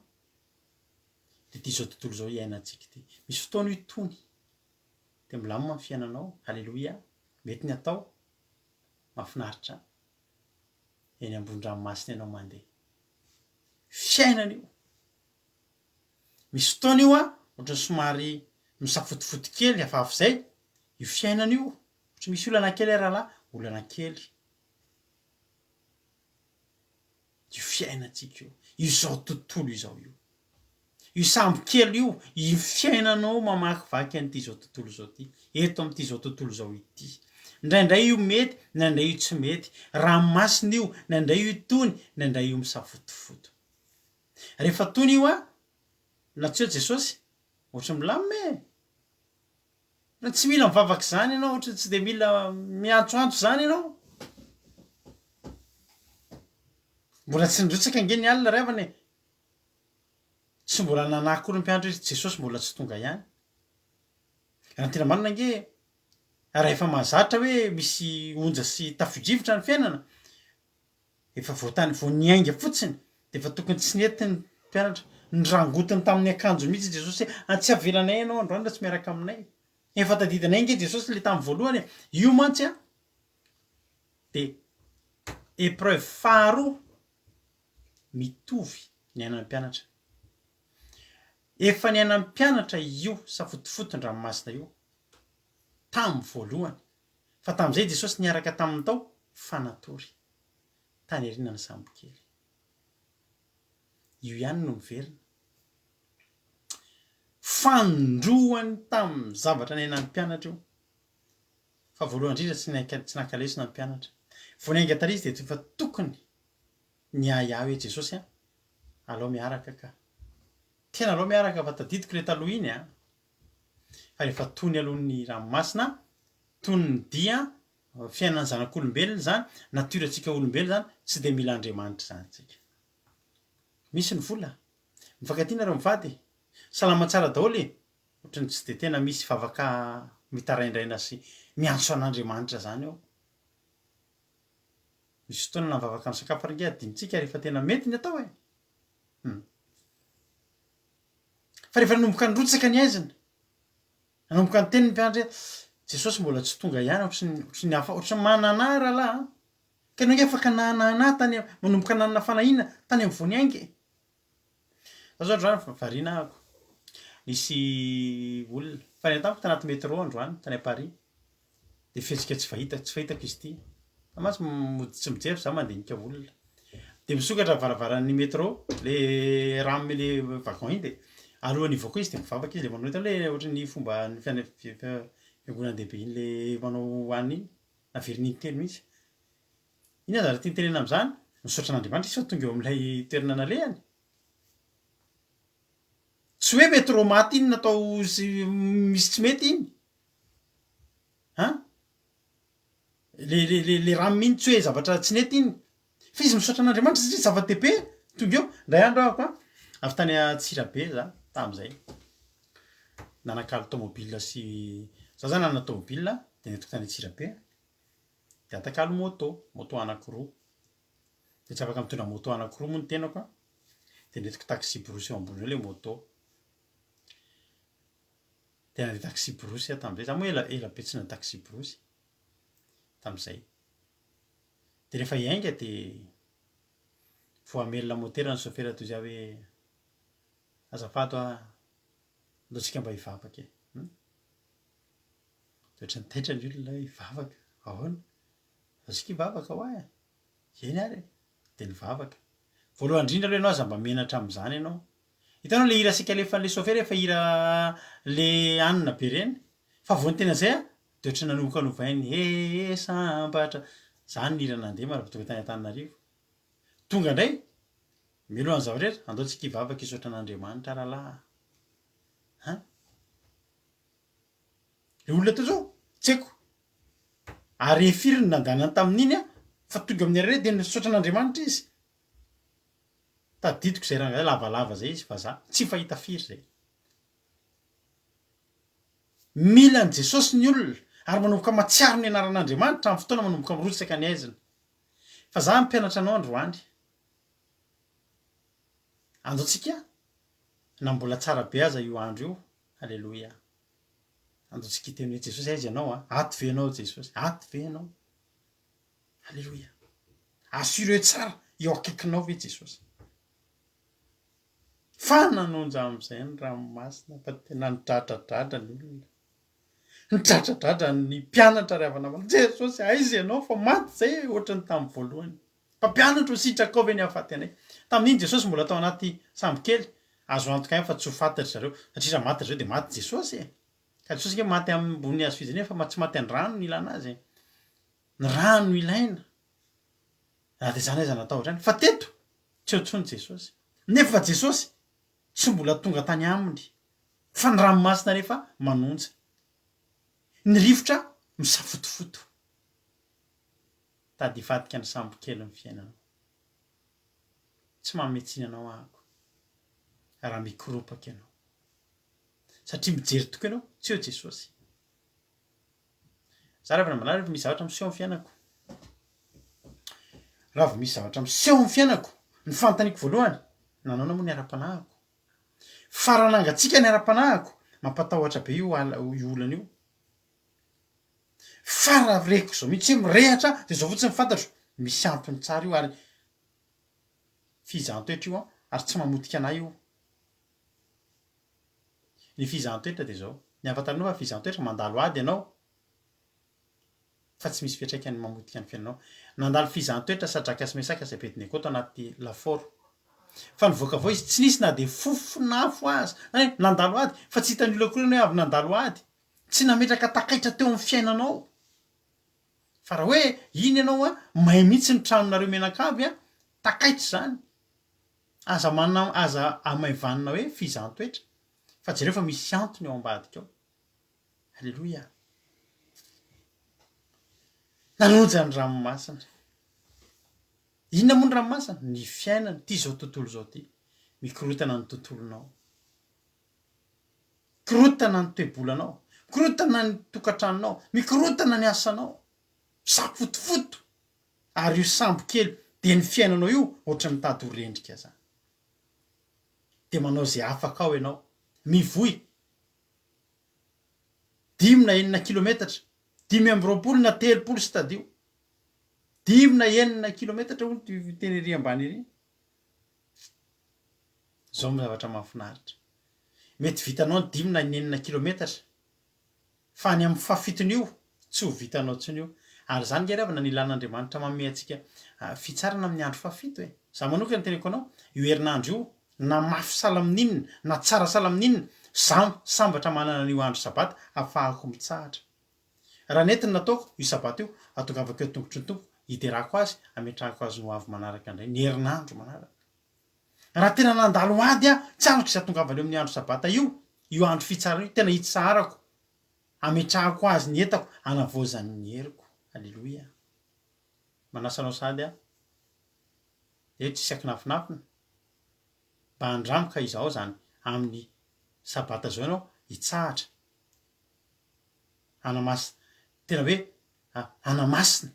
de ty zao tontolo zao iainantsika ty. Misy fotoana io tony de milamina ny fiainanao. Halleloia, mety ny atao mahafinaritra eny ambony ranomasina ianao mandeha. Fiainana io. Misy fotoana io ohatry ny somary misafotofoty kely hafahafa zay, io fiainana io. Ohatry misy olana kely rahalahy, olana kely. Io fiainantsika io. Io zao tontolo izao io. Io sambo kely io fiainanao mamakivaky an'ity zao tontolo zao ty. Eto am'ty zao tontolo zao ity. Ndraindray io mety, ndraindray io tsy mety. Ranomasina io, ndraindray io tony, ndraindray io misafotofoto. Rehefa tony io na tsy eo Jesosy, ohatry milamina. Na tsy mila mivavaky zany ianao, ohatry tsy de mila miantsoantso zany ianao. Mbola tsy nirotsaky ange ny alina ray avany. Tsy mbola nanahy kory ny mpianatra izy Jesosy mbola tsy tonga ihany. Raha tena marina ange, raha efa mahazatra hoe misy onja sy tafio-drivotra ny fiainana, efa voatany vao niainga fotsiny, de efa tokony tsy nentiny mpianatra. Nirangotiny tamin'ny akanjo mihitsy Jesosy hoe tsy avelanay ianao androany raha tsy miaraka aminay. Efa tadidinay nge Jesosy le tamin'ny voalohany. Io mantsy de épreuve faharoa mitovy ny ainan'ny mpianatra. Efa ny ainan'ny mpianatra io safotofotony ranomasina io tamin'ny voalohany. Fa tamin'izay Jesosy niaraka taminy tao fanatory tany aoriana ny sambo kely. Io ihany no miverina. Fandroany tamin'ny zavatra ny ainan'ny mpianatra io. Fa voalohany indrindra tsy nankalesona ny mpianatra. Vao niainga tary izy de efa tokony niahiahy hoe Jesosy alao miaraka ka. Tena alao miaraka fa tadidiko le taloha iny fa rehefa tony alohan'ny ranomasina, tony ny dia, fiainan'ny zanak'olombelona zany, natiorantsika olombelona zany, tsy de mila Andriamanitra zany tsika. Misy ny vola. Mifankatia nareo mivady. Salama tsara daholo. Ohatry ny tsy de tena misy vavaka mitaraindraina sy miantso an'Andriamanitra zany eo. Misy fotoana na mivavaka amin'ny sakafo range adinitsika rehefa tena mety ny atao Fa rehefa nanomboka nirotsaka ny aizina, nanomboka ny teniny mpianatra Jesosy mbola tsy tonga ihany ohatry ny hafa, ohatry ny manana rahalahy. Ka ianao nge afaka nanana tany manomboka nanana fanahina tany amin'ny voaniaingy. Zao androany variana ako. Nisy olona fa ny tamiko tanaty métro androany tany à Paris. De fihetsika tsy fahitako izy ty. Matsy tsy mijery za mandinika olona. De misokatra varavaran'ny métro, le rame le wagon iny de alohan'ny hivoaka izy de mivavaka izy le manao le ohatry ny fomba ny fiangonandehibe iny le manao hoany iny, naveriny telo mihitsy. Iny azara tiany tenena am'zany, misaotra an'Andriamanitra izy fa tonga eo amin'ilay toerana nalehany. Tsy hoe métro maty iny natao misy tsy mety iny. Le rame iny tsy hoe zavatra tsy nety iny. Fa izy misaotra an'Andriamanitra satria zava-dehibe tonga eo. Ndray andro ako avy tany Antsirabe za tam'izay. Nanakalo tômôbila sy za zany nanana tômôbila de nentiko tany Antsirabe. De atakalo moto anankiroa. De tsy afaka mitondra moto anankiroa moa ny tenako de nentiko taxi borosy eo ambony eo le moto. De nandeha taxi borosy tam'izay. Za moa ela be tsy na taxi borosy tam'izay. De rehefa hiainga de vao hamelona motera ny chauffeur toy izay hoe azafady alohatsika mba hivavaka e. De ohatry ny taitra ny olona hoe hivavaka. Ahoana? Aztsika hivavaka hoahy. Eny ary. De nivavaka. Voalohany indrindra aloha ianao aza mba menatra am'zany ianao. Hitanao le hira asika alefan'le chauffeur efa hira le anina be reny. Fa vao ny tena zay de ohatry nanokanovainy sambatra. Zany ny hira nandeha mara tonga tany Antananarivo. Tonga ndray mialoha ny zavarehetra andaotsika hivavaka hisaotra an'Andriamanitra rahalahy. Le olona teo zao tsy haiko. Are firy ny nandehanany tamin'iny fa tonga amin'ny arere de nisaotra an'Andriamanitra izy. tadidiko zay raha lavalava zay izy fa za tsy fahita firy zay. Mila ny Jesosy ny olona ary manomboka matsiaro ny anaran'Andriamanitra amin'ny fotoana manomboka mirotsaka ny aizina. Fa za mpianatra anao androany. Andotsika na mbola tsara be aza io andro io. Alleloia. Andotsika iteny hoe Jesosy aiza ianao ato ve ianao Jesosy, ato ve ianao. Alleloia. Assuré tsara eo akaikinao ve Jesosy. Fa nanonja amin'izay ny ranomasina fa tena nidradradratra ny olona. Nidradradratra ny mpianatra ry havana mana. Jesosy aiza ianao fa maty zay ohatrany tamin'ny voalohany. Mpampianatra ho sitrakovy ny hafaty anay. Tamin'iny Jesosy mbola tao anaty sambo kely. Azo antoka ihany fa tsy ho fantatry zareo satria raha maty zareo dia maty Jesosy. Ka Jesosy nge maty ambony hazo fijaliana fa tsy maty an-drano ny ilana azy. Ny rano ilaina. Raha dia zany aiza natao ohatrany. Fa teto tsy eo intsony Jesosy. Nefa Jesosy tsy mbola tonga tany aminy. Fa ny ranomasina rehefa manonja. Ny rivotra misafotofoto. Tady hifatika ny sambo kely ny fiainana. Tsy mametsinana anao ahako. Raha mikoropaka ianao. Satria mijery tokoa ianao, tsy eo Jesosy. Za rehefa manara rehefa misy zavatra miseho amin'ny fiainako. Raha misy zavatra miseho amin'ny fiainako, ny fanontaniako voalohany, nanao moa ny ara-panahiko. Fa raha nangatsiaka ny ara-panahiko, mampatahotra be io olana io. Fa raha reko zao mihitsy mirehatra, dia zao fotsiny fantatro, misy antony tsara io ary fizahantetoetra io ary tsy mamotika anay io. Ny fizahantetoetra dia zao. Ny afantaranao fa fizahantetoetra mandalo ady ianao. Fa tsy misy fiantraikany mamotika ny fiainanao. Nandalo fizahantetoetra Sadraka sy Mesaka sy Abednego tao anaty lafaoro. Fa nivoaka avao izy tsy nisy na dia fofonafo azy. Nandalo ady fa tsy hitan'ny olona koa hoe avy nandalo ady. Tsy nametraka takaitra teo amin'ny fiainanao. Fa raha hoe iny ianao mahay mihitsy ny tranonareo menakavy takaitra zany. Aza amaivanina hoe fizahantetoetra. Fa jereo fa misy antony ao ambadika ao. Alleloia. Nanonja ny ranomasina. Inona moa ny ranomasina? Ny fiainana ty zao tontolo zao ty. Mikorotana ny tontolonao. Mikorotana ny toe-bolanao. Mikorotana ny tokantranonao. Mikorotana ny asanao. Safotofoto. Ary io sambo kely dia ny fiainanao io ohatra mitady ho rendrika zany. Dia manao zay afaka ao ianao. Mivoy. 5 na 9 kilometatra. 5 na 30 stadio. 5 na 9 kilometatra hono teny ery ambany ery. Zao mo zavatra mahafinaritra. Mety vitanao 5 na 9 kilometatra. Fa ny amin'ny fafitony io tsy ho vitanao tsiny io. Ary zany nge ravana ny ilan'Andriamanitra manome antsika fitsarana amin'ny andro fafito e. Za manokana ny teneko anao, io herinandro io na mafy salamin'inona na tsara salamin'inona, za sambatra manana an'io andro sabata ahafahako mitsahatra. Raha netiny nataoko io sabata io, atongavako eo tongotry ny tompo, hiterako azy, ametrahako azy no avy manaraka indray, ny herinandro manaraka. Raha tena nandalo ady tsy afaka izay atongavana eo amin'ny andro sabata io andro fitsarana io, tena hitsarako, ametrahako azy ny entako, anavozany ny heriko. Alleloia. Manasanao sady tsisy akinafinafina. Mba andramoka izao zany amin'ny sabata zao ianao hitsahatra. Anamasina. Tena hoe anamasina.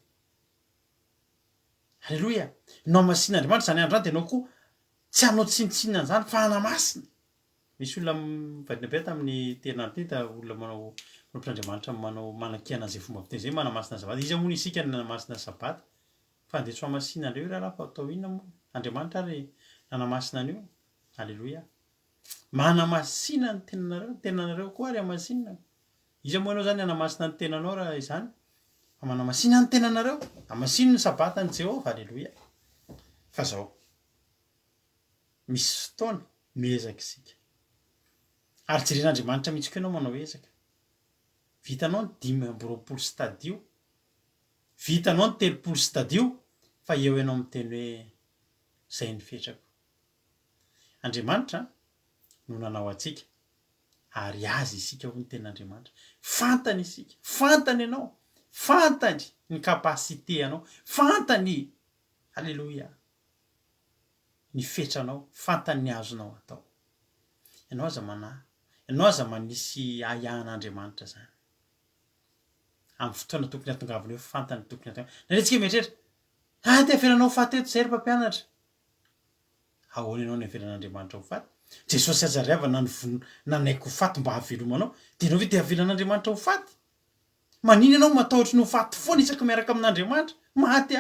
Alleloia. No amasin'Andriamanitra zany andro zany dia ianao koa tsy hanao tsinitsinina zany fa anamasina. Misy olona mivadina be tamin'ny terinandro ty olona manao Andriamanitra manao manan-kiana zay fomba fiteny zay manamasina sabata. Iza moa isika ny nanamasina sabata. Fa andeha tsy hamasina andreo raha fa atao inona moa? Andriamanitra ary nanamasina an'io. Alleloia. Manamasina ny tenanareo, tenanareo koa ary amasinina. Iza moa ianao zany anamasina ny tenanao raha izany? Fa manamasina ny tenanareo. Amasina ny sabata ny Jehovah. Alleloia. Fa zao. Misy fotoana miezaka isika. Ary jeren'Andriamanitra mihitsy koa ianao manao ezaka. Vitanao ny 5 stadio. Vitanao ny 30 stadio. Fa eo ianao miteny hoe zay ny fetrako. Andriamanitra no nanao antsika. Ary azy isika ho ny ten'Andriamanitra. Fantany isika. Fantany ianao. Fantany ny kapasite anao. Fantany. Alleloia. ny fetranao fantany azonao atao. Ianao aza manahy, ianao aza manisy ayahan'Andriamanitra zany. Amin'ny fotoana tokony hatongavana eo fantany tokony atao. Naretsika mietreritra, te avelanao faty eto zay ry mpampianatra. Ahoana ianao ny avelan'Andriamanitra ho faty? Jesosy azariavana nanaiky ho faty mba havelomanao, de ianao ve te avelan'Andriamanitra ho faty? Manino ianao matahotra ny ho faty foana isaky miaraka amin'Andriamanitra? Maty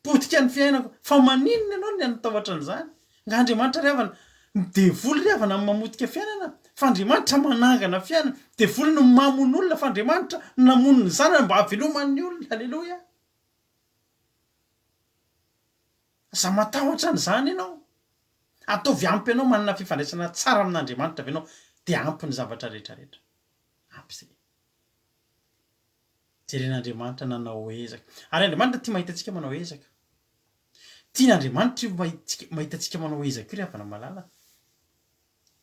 potika ny fiainako. Fa maninona ianao ny anatahotra an'izany? Nga Andriamanitra riavana, devoly riavana amin'ny mamotika fiainana. Fa Andriamanitra manangana fiainana. Devoly no mamono olona, fa Andriamanitra namono ny zanany mba haveloman'ny olona. Halleloja. Za matahotra an'izany ianao. Ataovy ampy ianao manana fifandraisana tsara amin'Andriamanitra avy ianao, de ampy ny zavatra rehetrarehetra. Ampy zay. Jeren'Andriamanitra nanao ezaka. Ary Andriamanitra tia mahita antsika manao ezaka. Tian'Andriamanitra mahita antsika manao ezaka io ravana malala.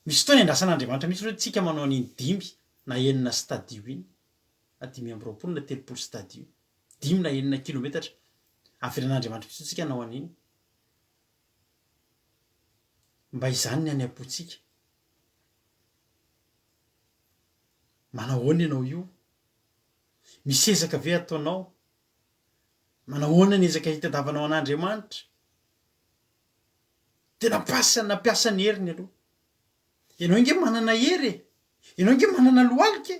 Misy fotoana andrasan'Andriamanitra misy hoe tsika manao an'iny 5 na 9 stadio iny. Na 520 na 30 stadio. 5 na 9 kilometatra. Avelan'Andriamanitra misy tsika hanao an'iny. Mba izany ny any am-potsika. Manao ahoana ianao io? Misy ezaka ve ataonao? Manao ahoana ny ezaka hitadavanao an'Andriamanitra? Tena nampiasa ny heriny aloha. Ianao inge manana hery. Ianao inge manana lohalika.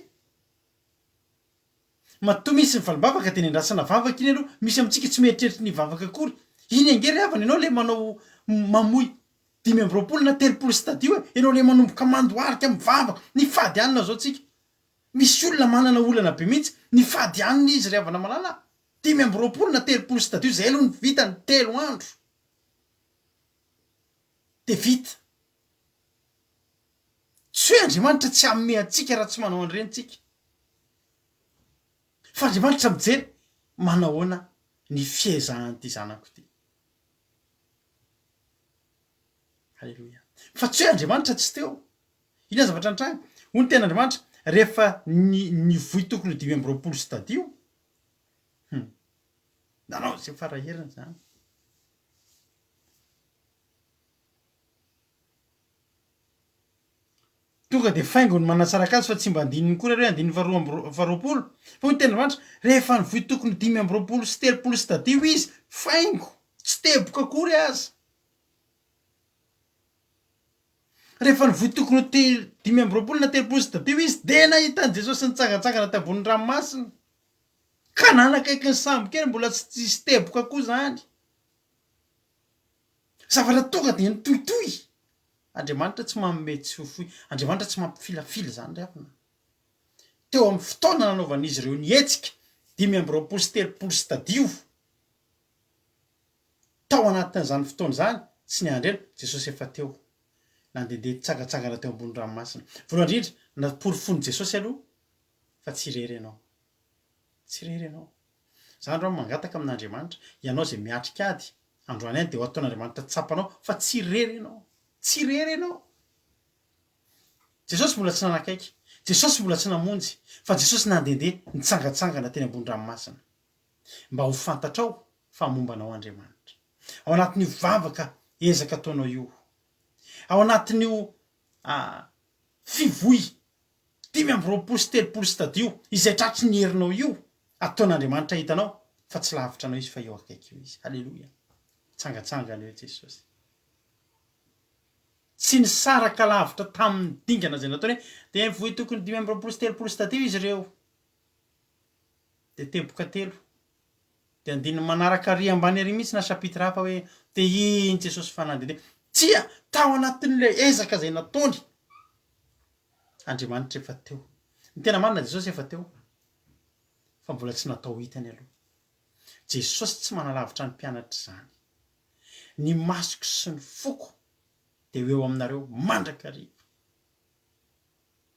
Matoa misy ny valimbavaka tena andrasana vavaka iny aloha. Misy amintsika tsy mieritreritra ny vavaka akory. Iny ange riavana ianao le manao mamoy 520 na 30 stadio. Ianao le manomboka mandoarika amin'ny vavaka. Ny fady anina zao tsika. Misy olona manana olana be mihitsy. Ny fady anina izy riavana malala. 520 na 30 stadio. Zay aloha ny vita ny 3 andro. De vita. Tsy hoe Andriamanitra tsy amme antsika raha tsy manao an'ireny tsika. Fa Andriamanitra mijery manahoana ny fiezahan'ity zanako ity. Halleluja. Fa tsy hoe Andriamanitra tsy teo. Ina zavatra antrany? Hoy ny ten'Andriamanitra rehefa ny voy tokony 520 stadio. Nanao zay faraherina zany. Tonga de faingony manasaraka azy fa tsy mba andininy koa hoe andininy 20. Fa hoy ny ten'Andriamanitra rehefa ny voy tokony 520 sy 30 stadio izy, faingo, tsy teboka akory aza. Rehefa ny voy tokony 520 na 30 stadio izy, de nahitan'i Jesosy nitsangatsangana tambony ranomasina. Ka nanakaiky ny sambo kely mbola tsy teboka koa zany. Zavatra tonga de nitohitohy. Andriamanitra tsy manome tsy fofoy. Andriamanitra tsy mampifilafila zany riavana. Teo amin'ny fotoana nanaovan'izy ireo ny hetsika 520 sy 30 stadio. Tao anatin'izany fotoana zany sy ny andrena Jesosy efa teo. Nandehandeha tsangatsangana teo ambony ranomasina. Voalohany indrindra naporifon'i Jesosy aloha fa tsy irery ianao. Tsy irery ianao. Zany rao mangataka amin'Andriamanitra, ianao zay miatrika ady, androany any de ho ataon'Andriamanitra tsapanao fa tsy irery ianao. Tsy irery ianao. Jesosy mbola tsy nanakaiky. Jesosy mbola tsy namonjy. Fa Jesosy nandehandeha nitsangatsangana teny ambony ranomasina. Mba ho fantatrao fa mombanao Andriamanitra. Ao anatin'io vavaka ezaka ataonao io. Ao anatin'io fivoy 520 sy 30 stadio izay tratry ny herinao io, ataon'Andriamanitra hitanao fa tsy lavitra anao izy fa eo akaiky io izy. Halleluja. Tsangatsangana eo Jesosy. Tsy nisaraka lavitra tamin'ny dingana zay nataony de voy tokony 520 sy 30 stadio izy ireo. De teboka 3. De andiny manaraka ary ambany ary mihitsy na chapitre hafa hoe te iny Jesosy fa nandehandeha. Tsia tao anatin'le ezaka zay nataony. Andriamanitra efa teo. Ny tena marina Jesosy efa teo. Fa mbola tsy natao hitany aloha. Jesosy tsy manalavitra ny mpianatra zany. Ny masoko sy ny foko de eo aminareo mandrakariva.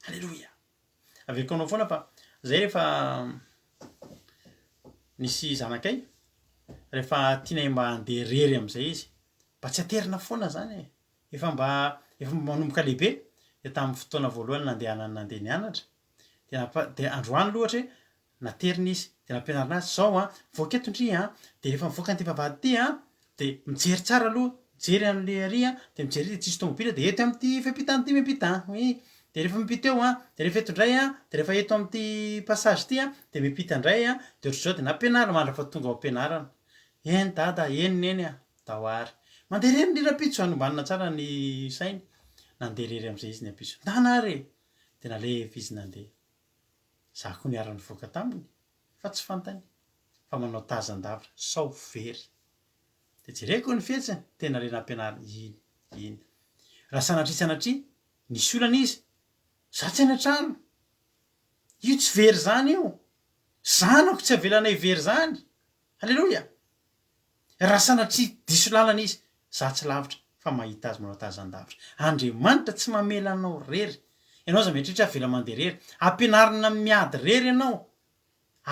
Halleluja. Aveko anao foana fa zay rehefa nisy zanakay rehefa tianay mba handeha rery am'izay izy, mba tsy aterina foana zany e. Efa manomboka lehibe. De tamin'ny fotoana voalohany nandeha nianatra. De androany lohatra hoe naterina izy. De nampianarina azy zao voaka eto ndry de rehefa mivoaka an'ity vavahady ity de mijery tsara aloha jery an'le arya de mijery de tsisy tomobila de eto am'ty fiampitana ty miampitana de rehefa mipita eo de rehefa eto indray de rehefa eto am'ty passage ty de mipita indray de ohatr'izao de nampianarina mandrafa tonga ao ampianarana eny dada eny eny dahoary mandeha rery ny rapitso anombanina tsara ny sainy nandeha rery am'izay izy ny apiso ndanare de nalefa izy nandeha za koa niarany voaka taminy fa tsy fantany fa manao tazan-davitra sao very de jereko ny fietsiny tena le nampianarina iny raha sanatria nisy olana izy za tsy anatrano io tsy very zany io zanako tsy avelanay very zany alleloia raha sanatria diso lalana izy za tsy lavitra fa mahita azy manao tazan-davitra andriamanitra tsy mamela anao rery ianao za mieritritra avela mandeha rery ampianarina miady rery ianao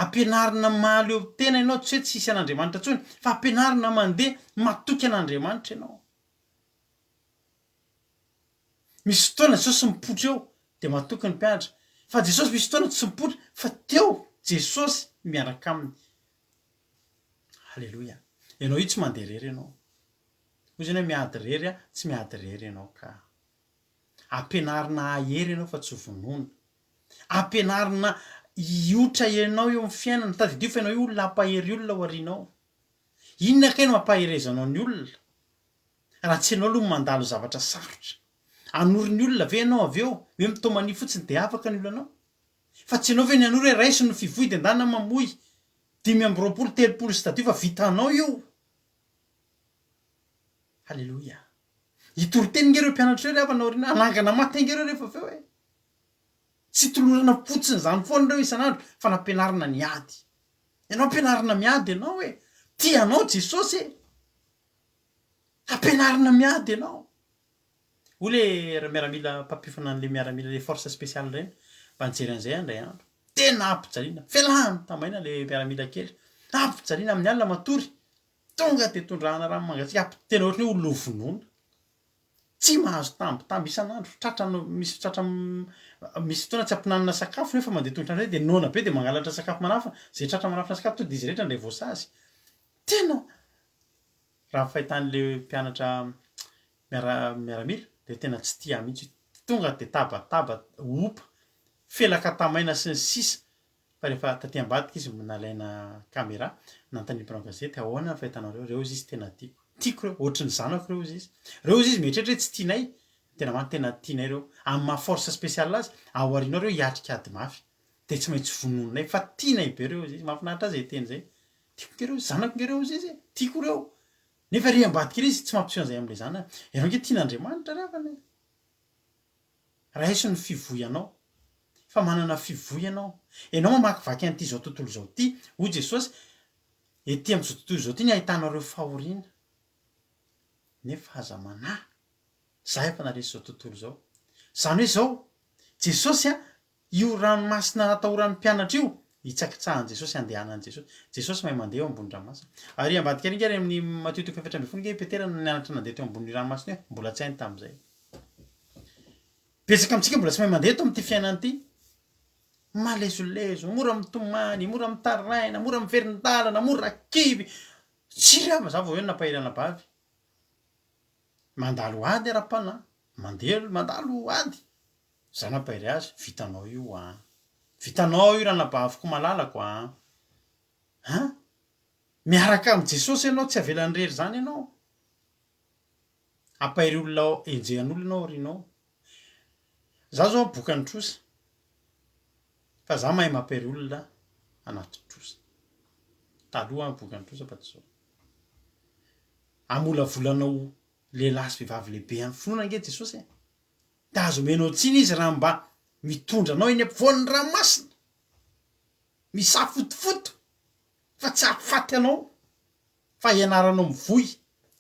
ampianarina maly eo tena ianao tsy hoe tsisy an'andriamanitra tsony fa ampianarina mandeha matoky an'andriamanitra ianao misy fotoana jesosy mipotra eo de matoky ny mpianatra fa jesosy misy fotoana tsy mipotra fa teo jesosy miaraka aminy halleloia ianao io tsy mandeha rery ianao ozy ianao miady rery tsy miady rery ianao ka ampianarina ahery ianao fa tsy vonoina ampianarina iotra ianao eo amin'ny fiainana tadidio fa ianao io olona ampahery olona ao arinao inona ka ino mampaherezanao ny olona raha tsy ianao aloha mandalo zavatra sarotra anory ny olona ve ianao avy eo hoe mitomany fotsiny de afaka ny olonanao fa tsy ianao ve ny anory hoe raiso ny fivoy de ndanina mamoy 5 sy tadio fa vitanao io halleloia itory-teny ngereo mpianatra reo rehefa naorina anangana maty ngereo rehefa aveo e tsy tolorana fotsiny zany foana reo isan'andro fa nampianarina ny ady ianao ampianarina miady ianao e tianao jesosy e ampianarina miady ianao o le miaramila mpampifana an'le miaramila le force spéciale reny mba nijery an'izay andray andro tena ampijaliana fialany tamaina le miaramila kely ampijaliana amin'ny alina matory tonga de tondrahana rano mangatsika tena ohatry ny hoe olona vonoina tsy mahazo tambitamby isan'andro tratrano misy tratra misy fotoana tsy ampinanana sakafo nefa mandeha tongotra andray de nona be de mangalatra sakafo manafina zay tratra manafina sakafo to de izy rehetra ndray voasazy tena raha fahitan'le mpianatra miaramila de tena tsy tia mihitsy tonga de tabataba opa felaka tamaina sy ny sisa fa rehefa taty ambadika izy nalaina caméra nantanimpina gazety ahoana ny fahitanareo reo izy izy tena tiako reo ohatrany zanako reo izy izy mieritreritra hoe tsy tianay tena many tena tianay reo amin'ny maha force spéciale azy ao arinao reo hiatrika ady mafy de tsy maintsy vononinay fa tianay be reo izy mahafinaritra azy teny zay tiako ngereo zanako ngereo izy izy tiako reo nefa ry ambadika izy tsy mampiseho an'izay am'le zana ianao nge tian'andriamanitra rafany raha iso ny fivoy anao fa manana fivoy ianao ianao mamakivaky an'ity zao tontolo zao ty ho jesosy ety am'izao tontolo zao ty ny ahitanareo fahoriana nefa aza manahy za efa naresy zao tontolo zao zany hoe zao jesosy io ranomasina natahoran'ny mpianatra io hitsakitsahan jesosy andehanan jesosy mahay mandeha eo ambony ranomasina ary ambadika ry ngary amin'ny Matthieu 7:20 nge petera nianatra nandeha teo ambony ranomasina hoe mbola tsy hainy tam'izay betsaka amitsika mbola tsy mahay mandeha to am'ty fiainana ty malezolezo mora mitomany mora mitaraina mora miverindalana mora kivy tsy rava za vao eo nampahirana bavy mandalo ady ara-panahy mandeha mandalo ady za nampahiry azy vitanao io vitanao io raha nabaviko malalako miaraka am' jesosy ianao tsy avelan'ny rery zany ianao ampahiry olona enjehan'olonao rinao za zao boka ny trosa fa za mahay mampahiry olona anaty trosa taloha boka ny trosa fa tsy zao amolavolanao lehilahy sy vehivavy lehibe any finoana nge jesosy da azo menao tsiny izy raha mba mitondra anao eny ampovoan'ny ranomasina misafotofoto fa tsy afaty anao fa ianaranao mivoy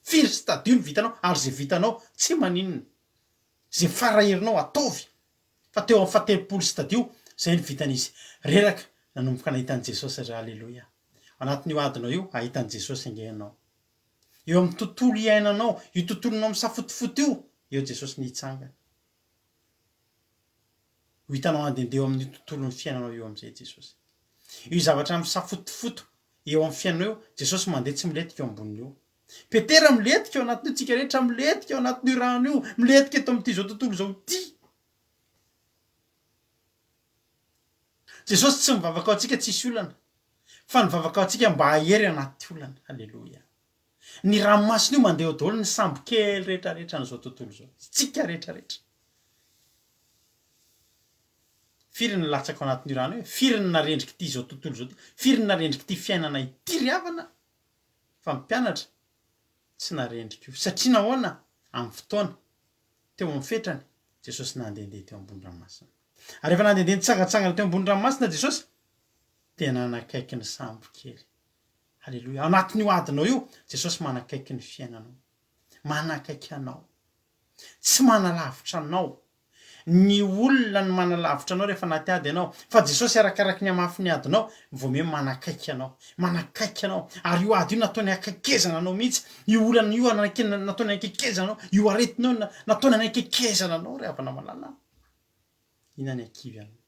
firy sy tadio ny vitanao ary zay vitanao tsy maninona zay faraherinao ataovy fa teo amin'ny 7 sy tadio zay ny vitan'izy reraka nanomboka nahitan'i jesosy ra alleloia anatin'io adinao io ahitan'i jesosy angehanao eo amin'ny tontolo iainanao io tontolonao misafotofoto io eo jesosy nihitsangana ho hitanao andendeo amin'ny tontolon'ny fiainanao eo am'izay jesosy io zavatra misafotofoto eo amin'ny fiainanao eo jesosy mandeha tsy miletika eo amboniny eo petera miletika eo anatin'io tsika rehetra miletika eo anatin'io rano io miletika eto am'ity zao tontolo zao ty jesosy tsy mivavaka ao antsika tsisy olana fa nivavaka ao antsika mba ahery anaty olana halleloia ny ranomasina io mandeha eo daholo ny sambo kely rehetrarehetra n'izao tontolo zao tsika rehetrarehetra firy ny latsaka ao anatin'io rano hoe firy ny narendriky ty zao tontolo zao ty firy ny narendriky ty fiainana ity ryavana fa mpianatra tsy narendriky io satria nahoana amin'ny fotoana teo amin'ny fetrany jesosy nandehandeha teo ambony ranomasina ary efa nandehandeha nitsangatsangana teo ambony ranomasina jesosy tena nanakaiky ny sambo kely halleloia ao anatin'io adinao io jesosy manakaiky ny fiainanao manakaiky anao tsy manalavitra anao ny olona ny manalavitra anao rehefa anaty ady ianao fa jesosy arakaraky ny amafy ny adinao vomeo manakaiky anao ary io ady io nataony akaikezana anao mihitsy io olana io nataony akaikezana anao io aretinao nataony anakaikezana anao ry havana malala inany akivy anao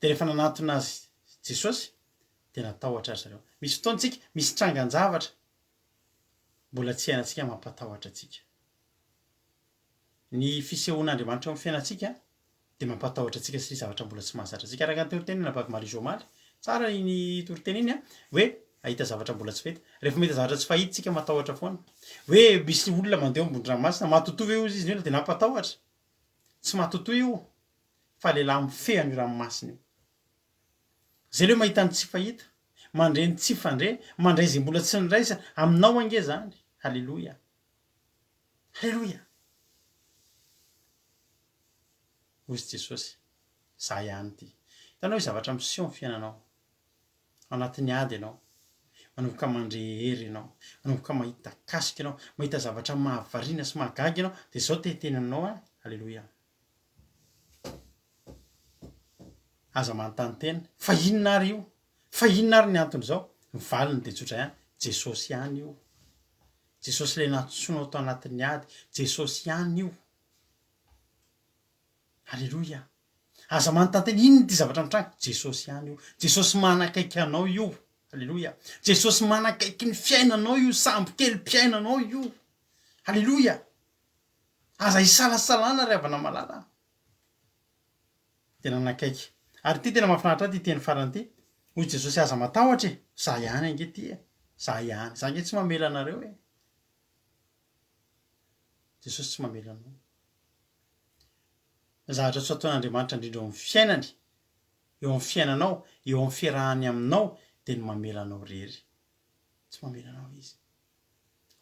de rehefa nanatona azy jesosy de natahotra azy zareo misy fotoantsika misy trangan-javatra mbola tsy hainantsika mampatahotra atsika ny fisehoan'Andriamanitra amin'ny fiainantsika de mampatahotra atsika satria zavatra mbola tsy mahazatra atsika araka ny torotenina baby Marie Jomaly tsara iny toroteniny hoe ahita zavatra mbola tsy fahita rehefa mahita zavatra tsy fahita tsika matahotra foana hoe misy olona mandeha ambony ranomasina matotoy eo izy io de nampatahotra tsy matotoy io fa lehilahy mifehy an'io ranomasina io zay leo mahita ny tsy fahita mandre ny tsy fandre mandray zay mbola tsy niraisa aminao ange zany halleloia halleloia ozy jesosy za ihany ty hitanao hoe zavatra miseho amin'ny fiainanao anatin'ny ady ianao manomboka mandre hery ianao manomboka mahita kasika ianao mahita zavatra mahavariana sy mahagaga ianao de zao teteny aminao halleloia aza manontany tena fa inona ary io fa inona ary ny antony zao mivaliny de tsotra ihany jesosy ihany io jesosy le natsoinao tao anatin'ny ady jesosy ihany io halleloia aza manontany tena inona ty zavatra mitranga jesosy ihany io jesosy manakaiky anao io halleloia jesosy manakaiky ny fiainanao io sambo kely mpiainanao io halleloia aza isalasalana ry havana malala tena nanakaiky ary ty tena mahafinaritra ty teny farany ty hoy jesosy aza matahotra za ihany ange ty za ihany za nge tsy mamela anareo jesosy tsy mamela anao zavatra tsy ataon'Andriamanitra indrindra eo amin'ny fiainany eo amin'ny fiainanao eo amin'ny fiarahany aminao de ny mamela anao rery tsy mamela anao izy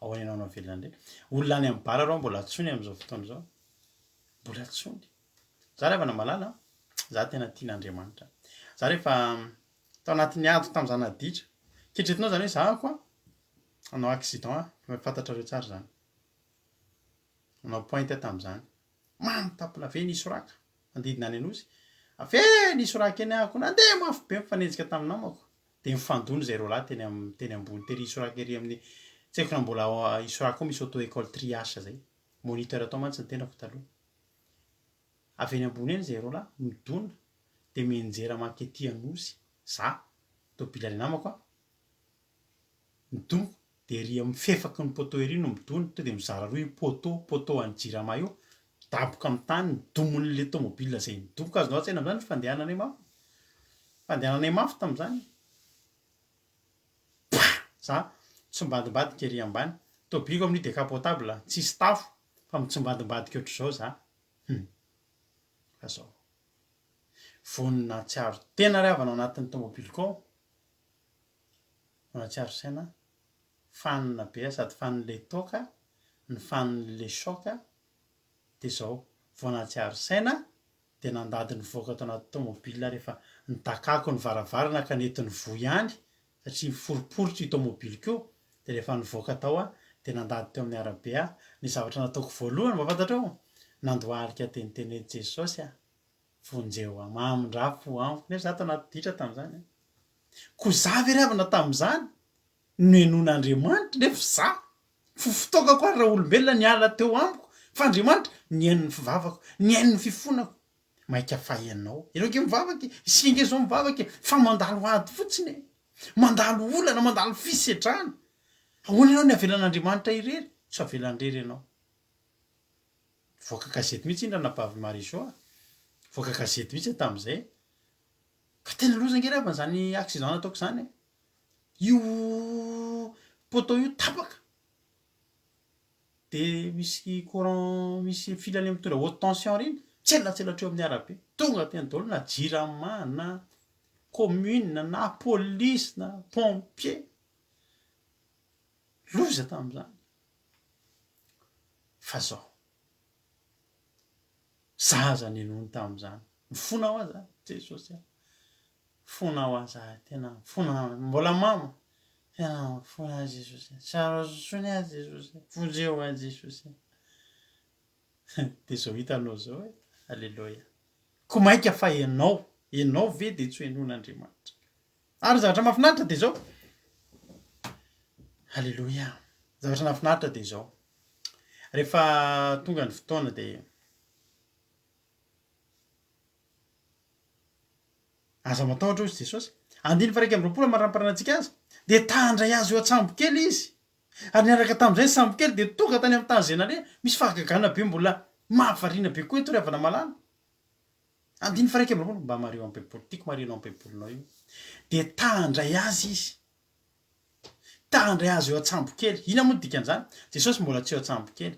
ao any anao navelona ndray olona any amin'ny bara reo mbola atsony am'izao fotoana zao mbola atsony za rehefa namalala za tena tian'Andriamanitra za rehefa tao anatin'ny ady tam'izany aditra ketretinao zany hoe za koa anao accident fantatra reo tsara zany anao pointe tam'izany manotapona ve nisy raka andidina any anosy ave nisy raka eny ahako nandeha mafy be mifanenjika tamin'ny namako de mifandony zay ro lahy teny ambony tery isoraka ery amin'ny tsy haiko na mbola isoraka ao misy auto école triage zay moniteur atao mantsy ny tenako taloha avy eny ambony eny zay ro lahy midona de mienjera makety anosy za tobila any namako midoniko de ery amin'ny fefaky ny poteau ery no midony to de mizara roa io poteau any jirama io daboka amin'ny tany nidomon'le tomobile zay nidoboka azonao tsaina am'zany fandehananay mafy tam'izany za tsimbadimbadika ery ambany tobiliko amin'ny décapotable tsisy tafo fa mitsimbadimbadika ohatr' zao za fa zao vonina tsiaro tena ry havana ao anatin'ny tomobiliko ao natsiaro saina fanina be sady fanin'le toka ny fanin'le choka de zao voanatsiaro saina de nandady ny voaka tao anaty tomobile rehefa nitakako ny varavarana ka netiny voy ihany satria foriporitra io tomobiliko io de rehefa nivoaka tao de nandady teo amin'ny arabe ny zavatra nataoko voalohany mba fantatrao nandoarika teniteny jesosy vonjeo mamindrafo amiko nefa za tao anaty ditra tam'izany ko za ve ry havana tam'izany no henon'Andriamanitra nefa za fotoaka koa raha olombelona niala teo amiko fa Andriamanitra ny hain'ny fivavako ny hain'ny fifonako maika fahenao ianao ke mivavaky isika nge zao mivavaky fa mandalo ady fotsiny mandalo olana mandalo fisetrana ahoana ianao ny avelan'andriamanitra irery tsy avelan'irery ianao voaka gazety mihitsy indra napavy marisoa voaka gazety mihitsy tamin'izay ka tena loza ngerava zany accident nataoko zany io poto io tapaka de misy courant misy filany mitondra haute tension reny tselatselatra eo amin'ny arabe tonga teny daholo na jirama na commune na police na pompier loza tamin'izany fa zao zaza nenony tamin'izany mifona ho aza jesosy fona ho aza tena fona mbola mama tena fona jesosy sarosony a jesosy fonjeo a jesosy de zao hitanao zao e alleloia ko maika fa enao ve de tsy henon'andriamanitra ary zavatra mahafinaritra de zao alleloia zavatra nahafinaritra de zao rehefa tonga ny fotoana de aza matahotra ozy jesosy andiny fa raiky am'roapolo maramparanatsika azy de tandray azy eo atsambo kely izy ary niaraka tam'izay sambo kely de tonga tany amy tany zenare misy fahagagana be mbola mahavarina be koa eto ry avana malana andiny fa raiky am'roapolo mba mareo ampepolo tiako marenao ampepolonao io de tandray azy izy tandray azy eo atsambo kely ina moa dikan'izany jesosy mbola tsy eo atsambo kely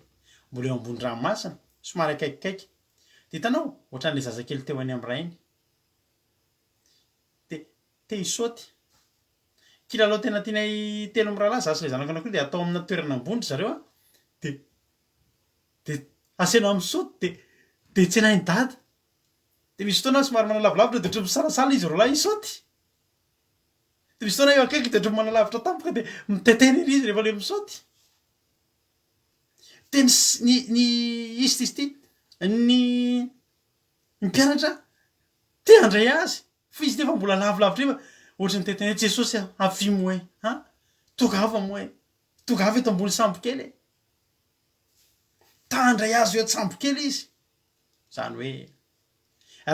mbola eo ambony ranomasina somary akaikikaiky de hitanao ohatran'le zazakely teo any am'ray iny te hisaoty kilalao tena tianay telo am'rahalahy zasy le zanako anak'io de atao amina toerana ambondry zareo a de asenao am'saoty de tsy hainay ny dady de misy fotoana somary manalavilavitra de ohatry misarasala izy roalahy isaoty de misy fotoana eo akaiky de ohatry manalavitra tampoka de mitetena ery izy rehefa le misaoty de ny izy ty ny mpianatra te handray azy fa izy nefa mbola lavilavitra eva ohatry ny tetena jesosy avy moe togava moe togava eto ambony sambo kely e tandray azy eo atsambo kely izy zany hoe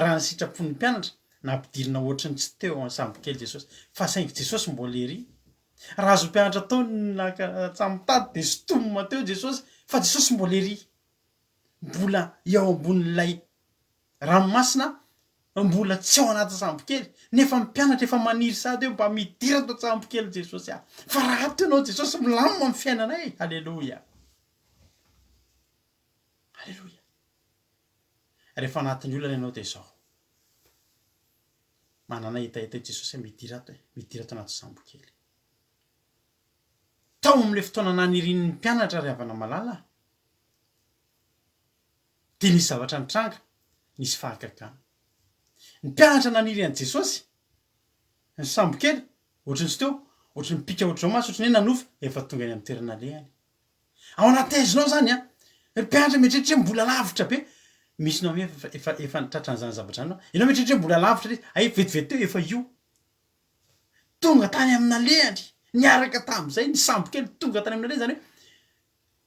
raha ny sitrapony mpianatra nampidirina ohatry ny tsy teo any sambo kely jesosy fa saingy jesosy mbola ery raha azo mpianatra tao nakatsambotady de sotomoma teo jesosy fa jesosy mbola ery mbola eo ambonin'lay ranomasina mbola tsy ao anaty sambo kely nefa mpianatra efa maniry sady eo mba midira to sambo kely jesosy fa raha ato ianao jesosy milamima amy fiainanay alleloia alleloia rehefa anatin'ny olana ianao de zao manana hitahita jesosy midira ato midira to anaty sambo kely tao am'le fotoana nanirin'ny mpianatra ry havana malala de nisy zavatra nitranga nisy fahagagana ny mpianatra naniry an' jesosy ny sambo kely ohatrany sy teo ohatry mipika ohatry zao maso ohatry ny hoe nanofa efa tonga any amy toerana lehany ao anaty aizinao zany mpianatra mieritreritra mbola lavitra be misy nao ame efa nitratra an'zany zavatra anao ianao mieritreritra mbola lavitra re ay vetivety teo efa io tonga tany amina lehany niaraka tam'izay ny sambo kely tonga tany amina lehany zany hoe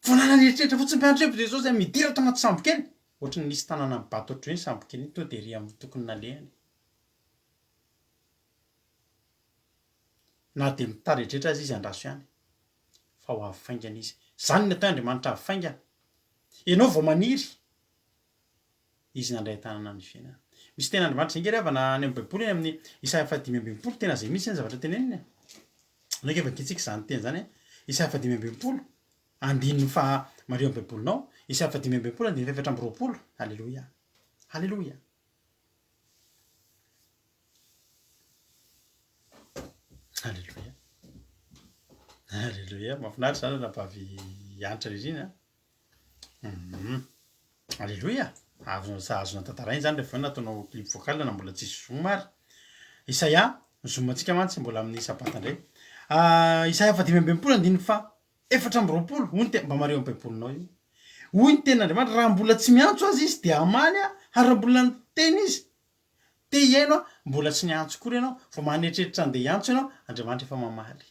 vonana nieritreritra fotsiny mpianatra eo jesosy midira to anaty sambo kely ohatry ny nisy tanana mibato ohatry hoe sambo kely iny to de ry amy tokony nalehany na de mitary eritretra azy izy andraso ihany fa ho avy faingana izy zany ny atao andriamanitra avy faingana ianao vao maniry izy nandray tanana ny fiainana misy tena andriamanitra zay ngery avana any amy baiboly eny amin'ny Isaia 5:20 tena zay misy ny zavatra teneniny nake efa kitsika zany teny zany Isaia 5:20 andininy fa mareo amy baibolinao Isaia 5:20 andiny 7:20 alleloia alleloia alleloia alleloia mahafinaritra zany napavy anitra ririna alleloia azona tantarainy zany rehefa nataonao clip vocal na mbola tsisy zomary Isaia zomatsika mantsy mbola amin'ny sabata ndray Isaia 5:20 andiny fa 7:20 hoy mba mareo amy baibolinao io hoy ny ten'andriamanitra raha mbola tsy miantso azy izy de amany ary raha mbola ny teny izy te iaino mbola tsy niantso kory ianao fa manetritritra andeha iantso ianao andriamanitra efa mamaly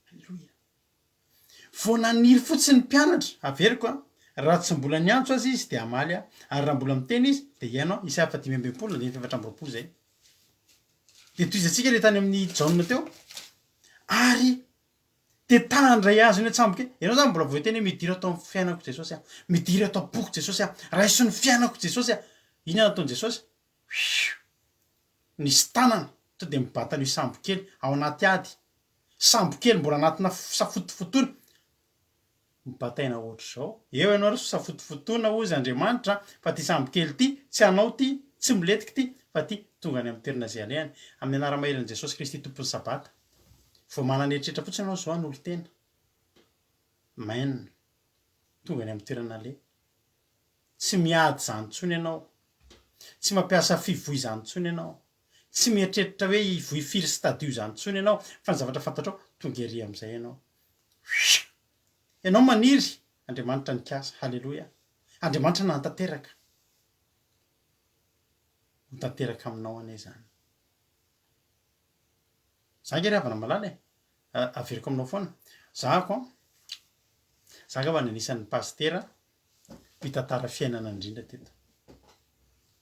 alleloia vo naniry fotsiny mpianatra averiko raha tsy mbola niantso azy izy de amaly ary raha mbola miteny izy de iaino Isaia 5:20 andiny 7:20 zay de toy izy antsika le tany amin'ny jaona teo ary de tandray azy ny atsamboke ianao zany mbola voateny hoe midira atao amin'ny fiainako jesosy a midira atao boky jesosy a raiso ny fiainako jesosy a iny nataony jesosy nisy tanana to de mibatana io sambokely ao anaty ady sambokely mbola anatina safotofotoana mibataina ohatra zao eo ianao ry safotofotoana ozy Andriamanitra fa ty sambokely ty tsy anao ty tsy miletiky ty fa ty tonga any amin'ny toerana zay alehany amin'ny anara-mahelan'i Jesosy Kristy tompon'ny sabata vao manana eritreritra fotsiny anao zao an'olo tena maina tonga any amin'ny toerana le tsy miady zany ntsony ianao tsy mampiasa fivoy zany ntsony ianao tsy mieritreritra hoe ivoy firy stadio zany ntsony ianao fa ny zavatra fantatrao tonga ery amin'izay ianao maniry Andriamanitra nikasa halleloia Andriamanitra nantanteraka tanteraka aminao anay zany za nge ry havana malala averiko aminao foana zahako za ka va nanisan'ny pastera mitantara fiainana indrindra teto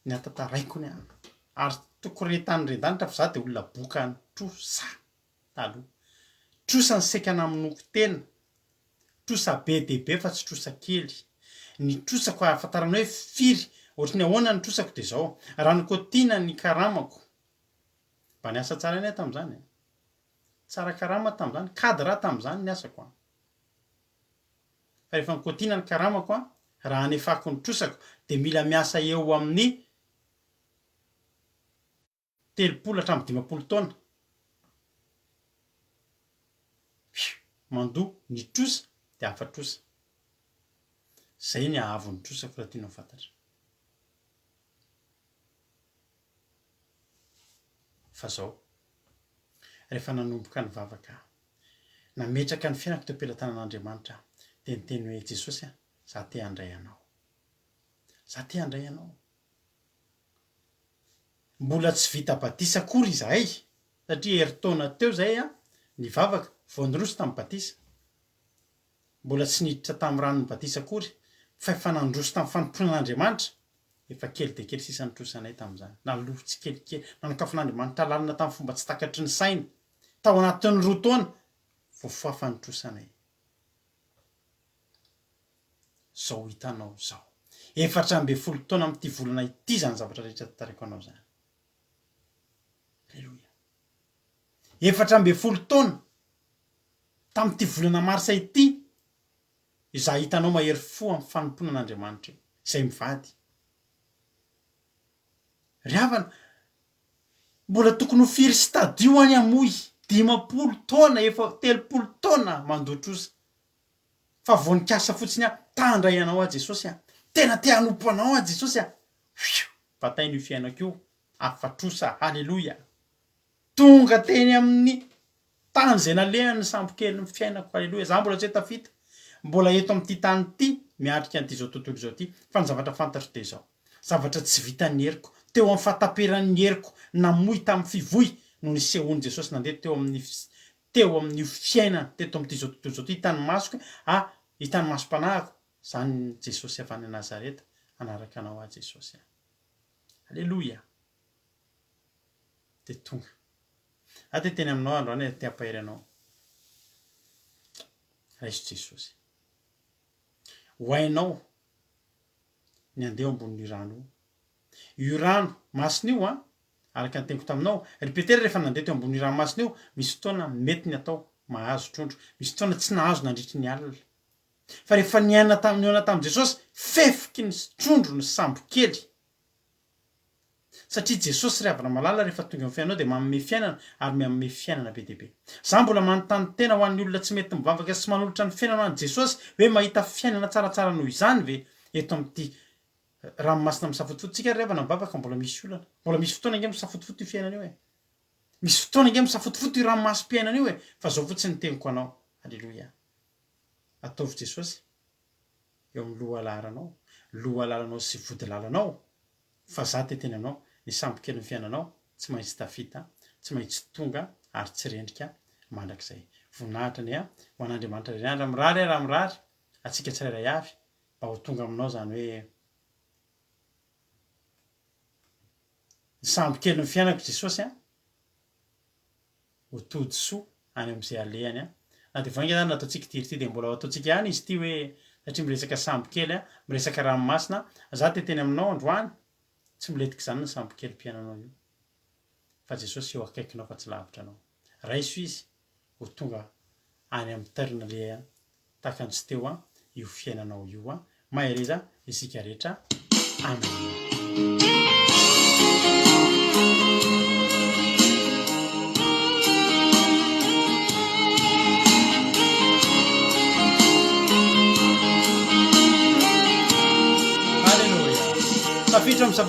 ny atantaraiko ny ary toko retany rendanitra fa za de olona boka ny trosa taloha trosa ny sekana amin'noko tena trosa be dehibe fa tsy trosa kely ny trosako ahafantarana hoe firy ohatra ny ahoana ny trosako de zao raha nikotiana ny karamako mba ny asa tsara any tam'izany tsara karama tam'izany kadra tam'izany ny asako fa rehefa nikotiana ny karamako raha anefako ny trosako de mila miasa eo amin'ny 30 hatramin'ny 50 taona mandoa ny trosa de hafa trosa zay ny ahavon'ny trosako raha tianao fantatra fa zao rehefa nanomboka ny vavaka nametraka ny fiainako teo am-pelatanan'Andriamanitra de niteny hoe Jesosy za te handray anao za te handray anao mbola tsy vita batisa akory izahay satria heritaona teo zay ny vavaka vao nirosy tamin'ny batisa mbola tsy niditra tamin'ny ranony batisa akory fa efa nandroso tamin'ny fanomponan'Andriamanitra efa kely de kely sisa nitrosanay tam'izany nalovo tsy kelikely nanokafo-n'Andriamanitra lalina tamin'ny fomba tsy takatry ny saina tao anatin'ny 2 taona voafoafa nitrosanay zao hitanao zao 400 taona amin'ity volana ity zany zavatra rehetra tantarako anao zany alleloia 400 taona tamin'ity volana marsa ity za hitanao mahery fo amin'ny fanomponan'Andriamanitra izay mivady ry havana mbola tokony ho firy stadio any amoy 50 taona 30 taona mandotrosa fa vonikasa fotsiny tandray anao Jesosy tena te hanompo anao Jesosy batainy io fiainako io afatrosa halleloia tonga teny amin'ny tany zay nalehany sambokely ny fiainako halleloia za mbola tsy tafita mbola eto amin'ity tany ity miatrika an'ity zao tontolo zao ty fa ny zavatra fantatro de zao zavatra tsy vitan'ny heriko teo amin'ny fataperan'ny heriko namoy tamin'ny fivoy no nisehony Jesosy nandeha teo amin'ny fiainana teto amin'ity zao tontolo zao ty hitany masoko hitany masom-panahiko zany Jesosy avy any Nazareta anaraka anao Jesosy halleloia de tonga ate teny aminao androany te ampahery anao raiso Jesosy ho hainao ny andeha ambon'ny rano io rano masina io araka ny teniko taminao ripetera rehefa nandeha teo ambon'ny rano masina io misy fotoana mety ny atao mahazo trondro misy fotoana tsy nahazo nandritry ny alina fa rehefa niaina tamin'ny Jesosy fefiky ny trondro ny sambokely satria Jesosy ry havana malala rehefa tonga amin'ny fiainanao de manome fiainana ary manome fiainana be dehibe za mbola manontany tena ho an'ny olona tsy mety mivavaka sy manolotra ny fiainana any Jesosy hoe mahita fiainana tsaratsara noho izany ve eto amin'ity ranomasina misafotofototsika ry havana mivavaka mbola misy olana mbola misy fotoana nge misafotofoto io fiainana io misy fotoana nge misafotofoto io ranomasim-piainana io fa zao fotsiny teniko anao halleloia ataovy Jesosy eo amin'ny loha alalanao sy vody lalanao fa za te teny anao ny sambokely ny fiainanao tsy maintsy tafita tsy maintsy tonga ary tsy rendrika mandrakizay voninahitra ny ho an'Andriamanitra raha mirary atsika tsirairay avy mba ho tonga aminao zany hoe ny sambokely ny fiainako Jesosy ho tody soa any am'izay alehany a na de vanga zany nataontsika tiry ty de mbola ataontsika any izy ty hoe satria miresaka sambo kely a miresaka ranomasina za teteny aminao androany tsy miletiky zany ny sambo kely mpiainanao io fa jesosy eo akaikinao fa tsy lavitra anao raiso izy ho tonga any amy tarina le takan'izy teo a io fiainanao io a mahereza isika rehetra amen. The future I'm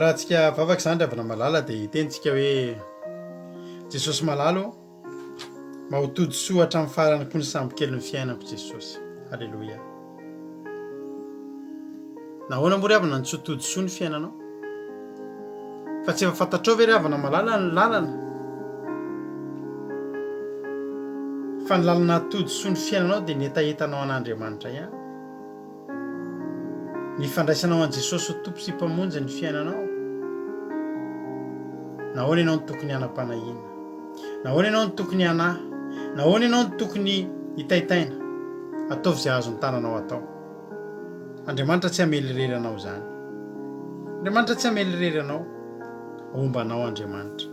raha tsika vavaky zany dre avana malala de itentsika hoe Jesosy malalo mahotody soa hatramin'ny farany koa ny sambo kely ny fiainako Jesosy. Halleloia. Nahoana moa ry havana ny tsy hotody soa ny fiainanao? Fa tsy efa fantatrao ve ry havana malala ny lalana? Fa ny lalana atody soa ny fiainanao dia ny etaetanao an'Andriamanitra ihany. Ny fandraisanao an Jesosy ho tompo sy mpamonjy ny fiainanao. Nahoana ianao ny tokony hanam-panahina? Nahoana ianao ny tokony hanahy? Nahoana ianao ny tokony hitaitaina? Ataovy izay azo ny tananao atao. Andriamanitra tsy hamelirery anao zany. Andriamanitra tsy hamelirery anao. Ombanao Andriamanitra.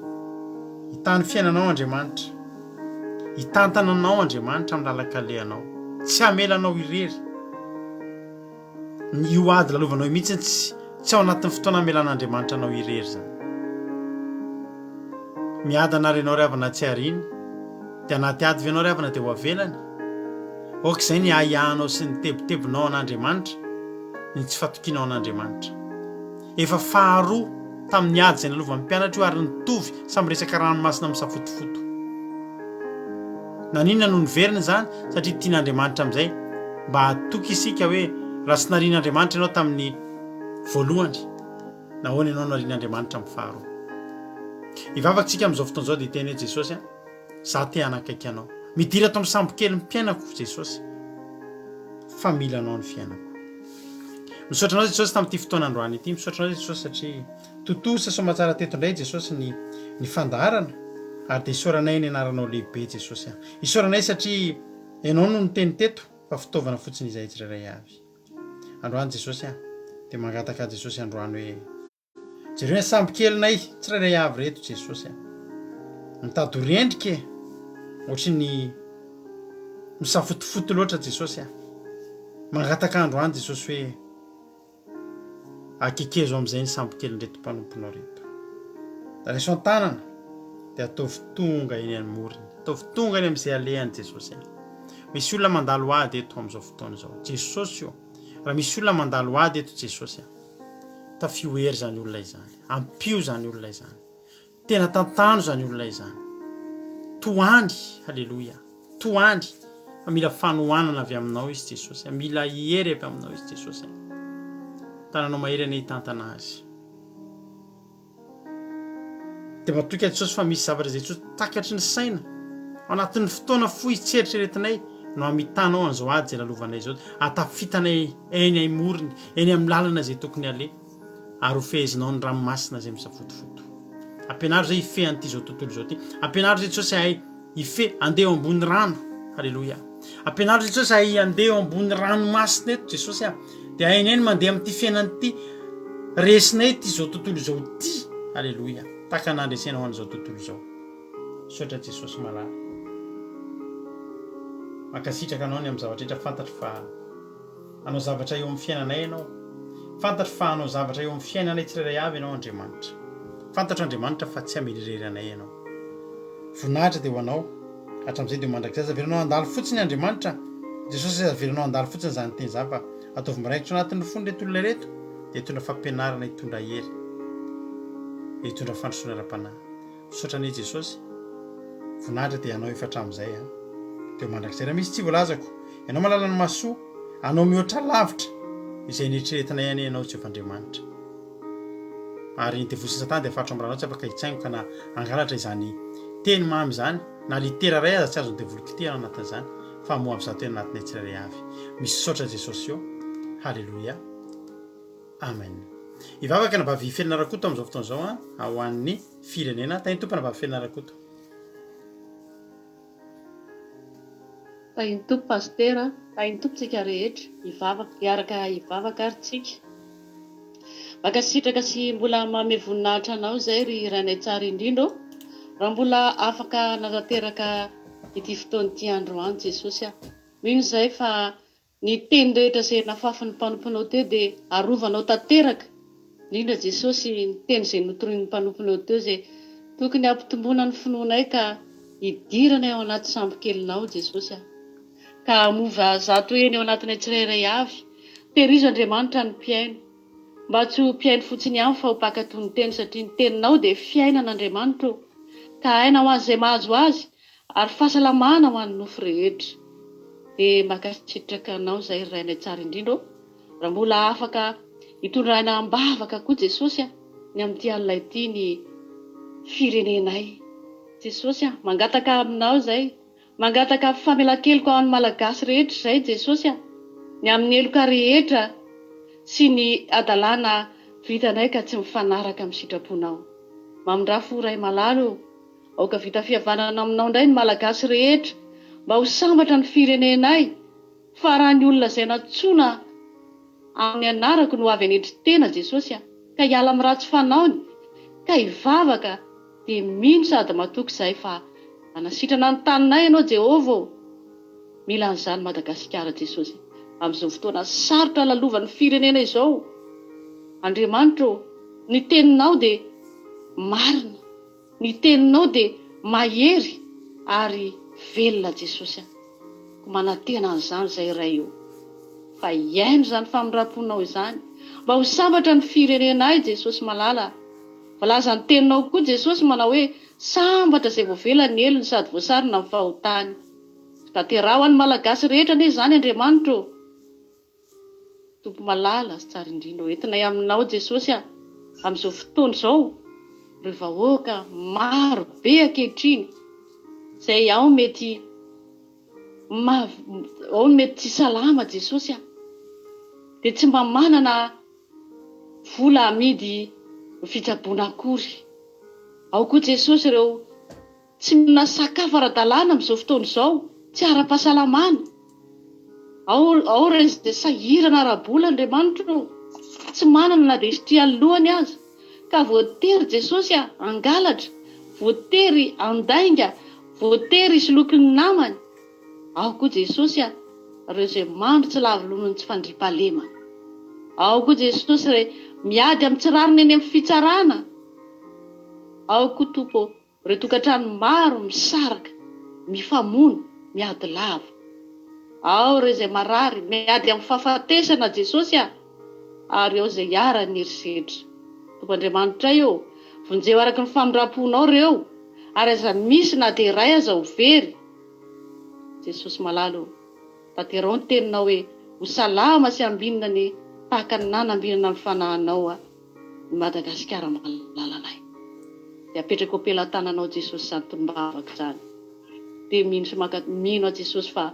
Hitany fiainanao Andriamanitra. Hitantananao Andriamanitra amin'ny lalakalehanao. Tsy hamelanao irery. Io ady lalovanao mihitsy tsy ao anatin'ny fotoana hamelan'Andriamanitra anao irery zany. Miadana renao ry havana tsy hariny, dia anaty ady venao ry havana dia ho avelany. Aok'izay ny ahiahanao sy ny tebotebonao an'Andriamanitra, ny tsy fatokianao an'Andriamanitra. Efa faharoa tamin'ny ady izay nalovan'ny mpianatra io ary nitovy samy resaka ranomasina misafotofoto. Naninona no niverina zany? Satria tian'Andriamanitra amin'izay mba hatoky isika hoe raha tsy narian'Andriamanitra ianao tamin'ny voalohany, nahoana ianao no arian'Andriamanitra amin'ny faharoa. Ivavakantsika amin'izao fotoan'izao dia teny hoe Jesosy za te hanakaiky anao. Midira ato amin'ny sambo kely ny mpiainako Jesosy. Fa mila anao ny fiainako. Misaotra anao Jesosy tamin'ity fotoana androany ity. Misaotra anao Jesosy satria totosa somatsara teto indray Jesosy ny fandarana ary dia isaoranay ny anaranao lehibe Jesosy. Isaoranay satria ianao no niteny teto fa fitaovana fotsiny izay tsirairay avy. Androany Jesosy dia mangataka Jesosy androany hoe jereo ny sambo kelinay tsirairay avy reto Jesosy. Mitady ho rendrika ohatry ny misafotofoto loatra Jesosy. Mangataka androany Jesosy hoe akekezo amin'izay ny sambo kely reto mpanomponao reto. Da reso an-tanana dia ataovy tonga eny amin'ny morony. Ataovy tonga eny amin'izay alehany Jesosy. Misy olona mandalo ady eto amin'izao fotoana izao. Jesosy io. Raha misy olona mandalo ady eto Jesosy, tafiohery zany olona izany. Ampio zany olona izany. Tena tantano zany olona izany. Toany, halleloia. Toany. Mila fanohanana avy aminao izy Jesosy. Mila ihery avy aminao izy Jesosy. Tananao mahery any hitantana azy. Dia matoka Jesosy fa misy zavatra izay Jesosy takatry ny saina. Ao anatin'ny fotoana fohy tsy eritreretinay no amitanao an'izao ady izay lalovanay izao. Atafitanay eny morony, eny amin'ny lalana izay tokony aleha. Ary ho fehezinao ny ranomasina izay misafotofoto. Ampianaro izay hife an'ity izao tontolo izao ity. Ampianaro izay Jesosy hay hife andeha ambony rano. Halleloia. Ampianaro izay Jesosy hay andeha ambony ranomasina eto Jesosy. Dia hainay ny mandeha amin'ity fiainan'ity resinay ity izao tontolo izao ity. Halleloia. Taka nandresenao an'izao tontolo izao. Sotra Jesosy malala. Makasitraka anao ny amin'ny zavatra rehetra fantatro fa anao zavatra eo amin'ny fiainanay ianao. Fantatro fa anao zavatra eo amin'ny fiainanay tsirairay avy ianao Andriamanitra. Fantatro Andriamanitra fa tsy hamelirery anay ianao. Voninahitra dia ho anao. Hatramin'izay dia mandrakizay zaverinao andalo fotsiny Andriamanitra. Jesosy zaverinao andalo fotsiny zany teny za fa ataovy miraikitra anatin'ny fony reto olona reto dia hitondra fampianarana, hitondra hery, hitondra fandrosoana ara-panahy. Misaotra anay Jesosy. Voninahitra dia anao efa hatramin'izay dia mandrakizay. Raha misy tsy voalazako, ianao malala ny masoa, anao mihoatra lavitra izay nieritreretinay ihany ianao Jehovah Andriamanitra. Ary ny devosi Satana dia faritra amin'ranao tsy afaka hitsaingo ka na angalatra izany teny mamy izany na litera ray aza tsy azony devolikitera anatin'izany fa moa amin'izany teny anatinay tsirairay avy. Misy saotra Jesosy io. Halleluia. Amen. Ivavaka na vavy felina rakoto amin'izao fotoan'izao ho an'ny firenena. Tany tompona vavy felina rakoto. Tainy tompo pastera, tainy tompontsika rehetra, hiaraka ivavaka ary tsika. Makasitraka sy mbola mame voninahitra anao izay ry ranay tsara indrindra. Raha mbola afaka nanateraka ity fotoana ity androany Jesosy. Mino izay fa ny teny rehetra izay nafafin'ny mpanomponao teo dia arovanao tanteraka. Indrindra Jesosy ny teny izay notoroin'ny mpanomponao teo izay tokony hampitombona ny finoanay ka hidiranay ao anaty sambo kelinao Jesosy. Ka mova zato eny ao anatinay tsirairay avy. Terizo Andriamanitra ny mpiaino. Mba tsy ho mpiaino fotsiny ihany fa ho mpakatony teny satria ny teninao dia fiainan'Andriamanitra. ka aina ho azy izay mahazo azy ary fahasalamana ho an'ny nofo rehetra. Dia makasitraka anao izay rainay tsara indrindra raha mbola afaka hitondraina ambavaka koa Jesosy ny amin'ity alina ity ny firenenay. Jesosy mangataka aminao izay, mangataka famelan-keloka ao amin'ny malagasy rehetra izay Jesosy ny amin'ny eloka rehetra sy ny adalàna vitanay ka tsy mifanaraka amin'ny sitraponao. Mamindra fo ray malalo aoka vita fihavanana aminao indray ny malagasy rehetra mba ho sambatra ny firenenay fa raha ny olona izay natsoina amin'ny anarako no avy anetry tena Jesosy ka hiala amin'ny ratsy fanaony ka hivavaka dia mino sady matoky izay fa anasitrana ny taninay ianao Jehova. Mila an'izany Madagasikara Jesosy amin'izao fotoana sarotra lalovan'ny firenena izao. Andriamanitra ny teninao dia marina, ny teninao dia mahery ary velona Jesosy. Manantena an'izany izay iray io fa iaino izany famindram-ponao izany mba ho sambatra ny firenenay Jesosy malala. Voalaza ny teninao koa Jesosy manao hoe sambatra izay voavela ny elony sady voasarina amin'ny fahotany. Tanteraho any malagasy rehetra anie izany Andriamanitra. Tompo malala sy tsara indrindra entinay aminao Jesosy amin'izao fotoana izao ireo vahoaka maro be ankehitriny izay ao mety tsy salama Jesosy dia tsy mba manana vola amidy fitsaboana akory. Ao koa Jesosy ireo tsy minana sakafo ara-dalàna amin'izao fotoana izao, tsy ara-pahasalamana. Ao ireo izay sahirana ara-bola Andriamanitra tsy manana na dia istrihan'ny lohany aza ka voatery Jesosy angalatra, voatery andainga, voatery isoloky ny namany. Ao koa Jesosy ireo izay mandro tsy lavolonony tsy fandriam-pahalema. Ao koa Jesosy ireo miady amin'ny tsirariny eny amin'ny fitsarana. Ao koa Tompo ireo tokantrano maro misaraka, mifamono, miady lava. Ao ireo izay marary miady amin'ny fahafatesana Jesosy ary ao izay hiara ny herisetra. Tompo Andriamanitra io vonjeo araka ny famindram-ponao ireo ary aza misy na dia iray aza ho very. Jesosy malalo tanterao ny teninao hoe ho salama sy ambinina ny tahaka ny nanambinana ny fanahinao ny Madagasikara malalanay. Dia apetraka ao am-pelantananao Jesosy izany tombavaka izany. Dia mino a Jesosy fa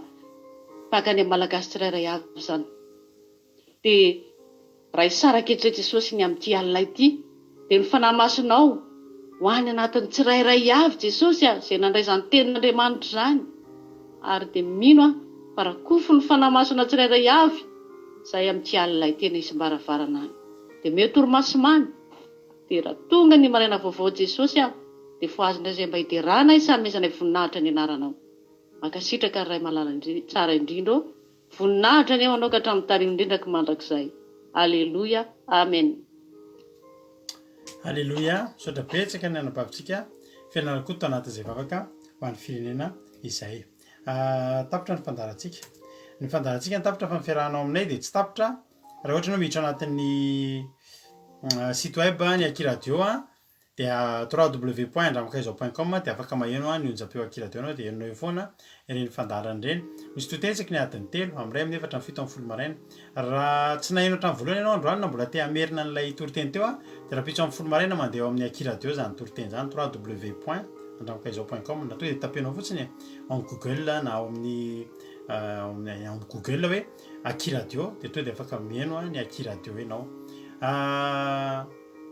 tahaka ny malagasy tsirairay avy izany. Dia raha hisara ankehitriny Jesosy ny amin'ity alina ity dia ny fanahy masonao ho any anatin'ny tsirairay avy Jesosy izay nandray izany tenin'Andriamanitra izany. Ary dia mino fa rakofo ny fanahy masona tsirairay avy izay amin'ity alina ity ny isim-baravarana any. Dia mety torimasimany. Dia raha tonga ny maraina vaovao Jesosy dia foazina izay mba hiderana isanomezana voninahitra ny anaranao. Mankasitraka ray malala tsara indrindra voninahitra ny eo anao ka hatramin'ny tariny indrindraka mandrakizay. Aleloia, amen. Aleloia, sotra betsaka ny anabavitsika fiainana koa to anatin'izay vavaka ho an'ny firenena izay. Tapitra ny fandarantsika. Ny fandarantsika ny tapitra fa ny fiarahanao aminay dia tsy tapitra raha ohatra ianao miditra anatin'ny site web ny Akiradio dia www.andramakaizao.com dia afaka maheno ny onjam-peo Akiradio anao dia henonao eo foana ireny fandarana ireny. Misy totensaka ny adiny 3 amin'ray amin'ny 4 amin'ny 7 amin'ny 10 maraina. Raha tsy naheno hatramin'ny voalohany ianao androany na mbola te hamerina an'ilay toriteny teo dia raha pitso amin'ny 10 maraina mandeha ao amin'ny Akiradio izany toriteny izany www.andramakaizao.com na to dia tapenao fotsiny amin'ny Google na ao amin'ny Google hoe Akiradio dia to dia afaka mieno ny Akiradio ianao.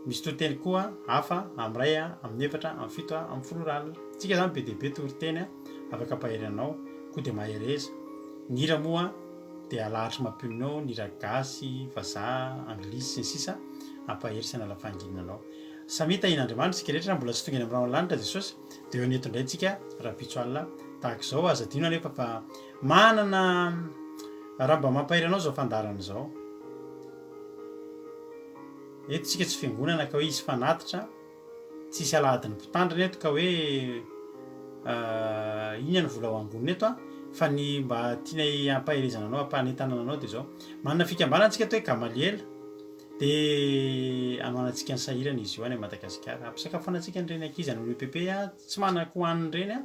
Misy toriteny koa hafa amin'ray amin'ny 4 amin'ny 7 amin'ny 10 ralina. Tsika izany be dia be toriteny afaka ampaherenao koa dia mahereza. Ny hira moa dia alahatry mampionnao, ny hira gasy, vazaha, anglisy sy ny sisa ampahery sy analafanginanao. Samita in'Andriamanitra isika rehetra mbola tsy tonga eny amin'ny rahalanitra Jesosy dia eo neto indray tsika raha pitso alina tahaka izao aza adino anefa fa manana raha mba mampahery izao fandarana izao. Eto tsika tsy fiangonana ka hoe isy fanatitra, tsisy alahadiny mpitandrina eto ka hoe iny ny vola ho angonina eto fa ny mba tiana hampaherezana anao, hampanentanana anao dia izao. Manana fikambanana tsika to hoe Gamaliel dia anoanantsika ny sahirana izy io any Madagasikara ampisakafoanantsika nyreny ankizy any EPP tsy manako hoaniny reny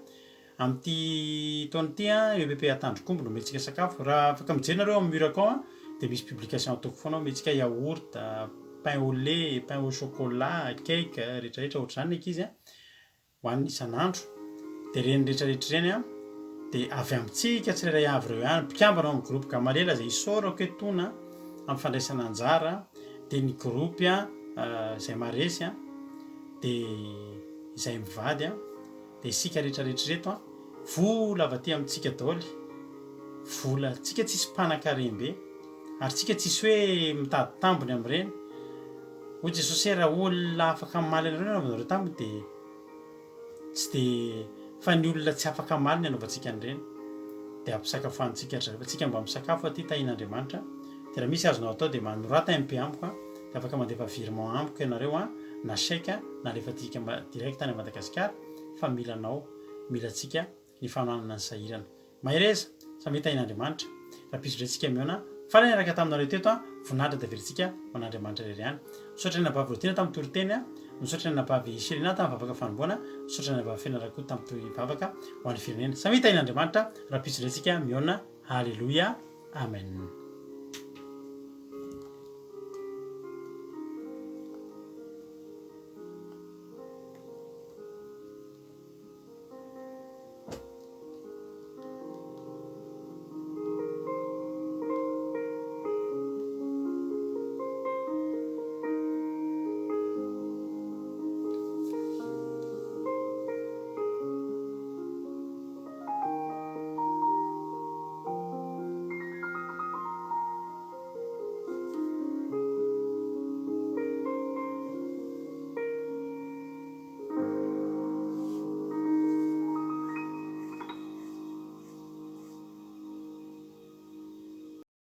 amin'ity taon'ity EPP Atandrokombo no mentsika sakafo raha afaka mijery amin'ny mur accord dia misy publication ataoko foana mentsika yaourt pain au lait pain au chocolat cake rehetrarehetra ohatr'izany ny ankizy hoaniny isan'andro dia reny rehetrarehetra reny dia avy amintsika tsirairay avy ireo ihany mpikambana amin'ny groupe Gamalela izay isaorako etona amin'ny fandraisana anjara dia ny groupe izay maresy dia izay mivady dia isika rehetrarehetra reto vola avy aty amintsika daholo vola tsika tsisy mpanan-karembe ary tsika tsisy hoe mitady tambony amin'ireny hoy Jesosy raha olona afaka maly anareo anaovanareo tambony dia tsy dia fa ny olona tsy afaka maly ny anaovantsika an'ireny dia ampisakafoantsika rehefa tsika mba misakafo aty tahin'Andriamanitra dia raha misy azonao atao dia manorata MP amiko dia afaka mandefa virement amiko ianareo na chèque na alefatsika direct any Madagasikara fa mila tsika ny fanohanana ny sahirana mahireza samy tahin'Andriamanitra raha pisodratsika miona fa la niaraka taminareo teto voninahitra daverentsika ho an'Andriamanitra rery ihany misaotra ny nabavy Rotina tamin'ny toriteny misaotra ny nabavy Sirina tamin'ny vavaka fanomboana misaotra ny nabavy Fenarakoto tamin'ny vavaka ho an'ny firenena samy tahin'Andriamanitra raha pisodratsika miona haleluya amen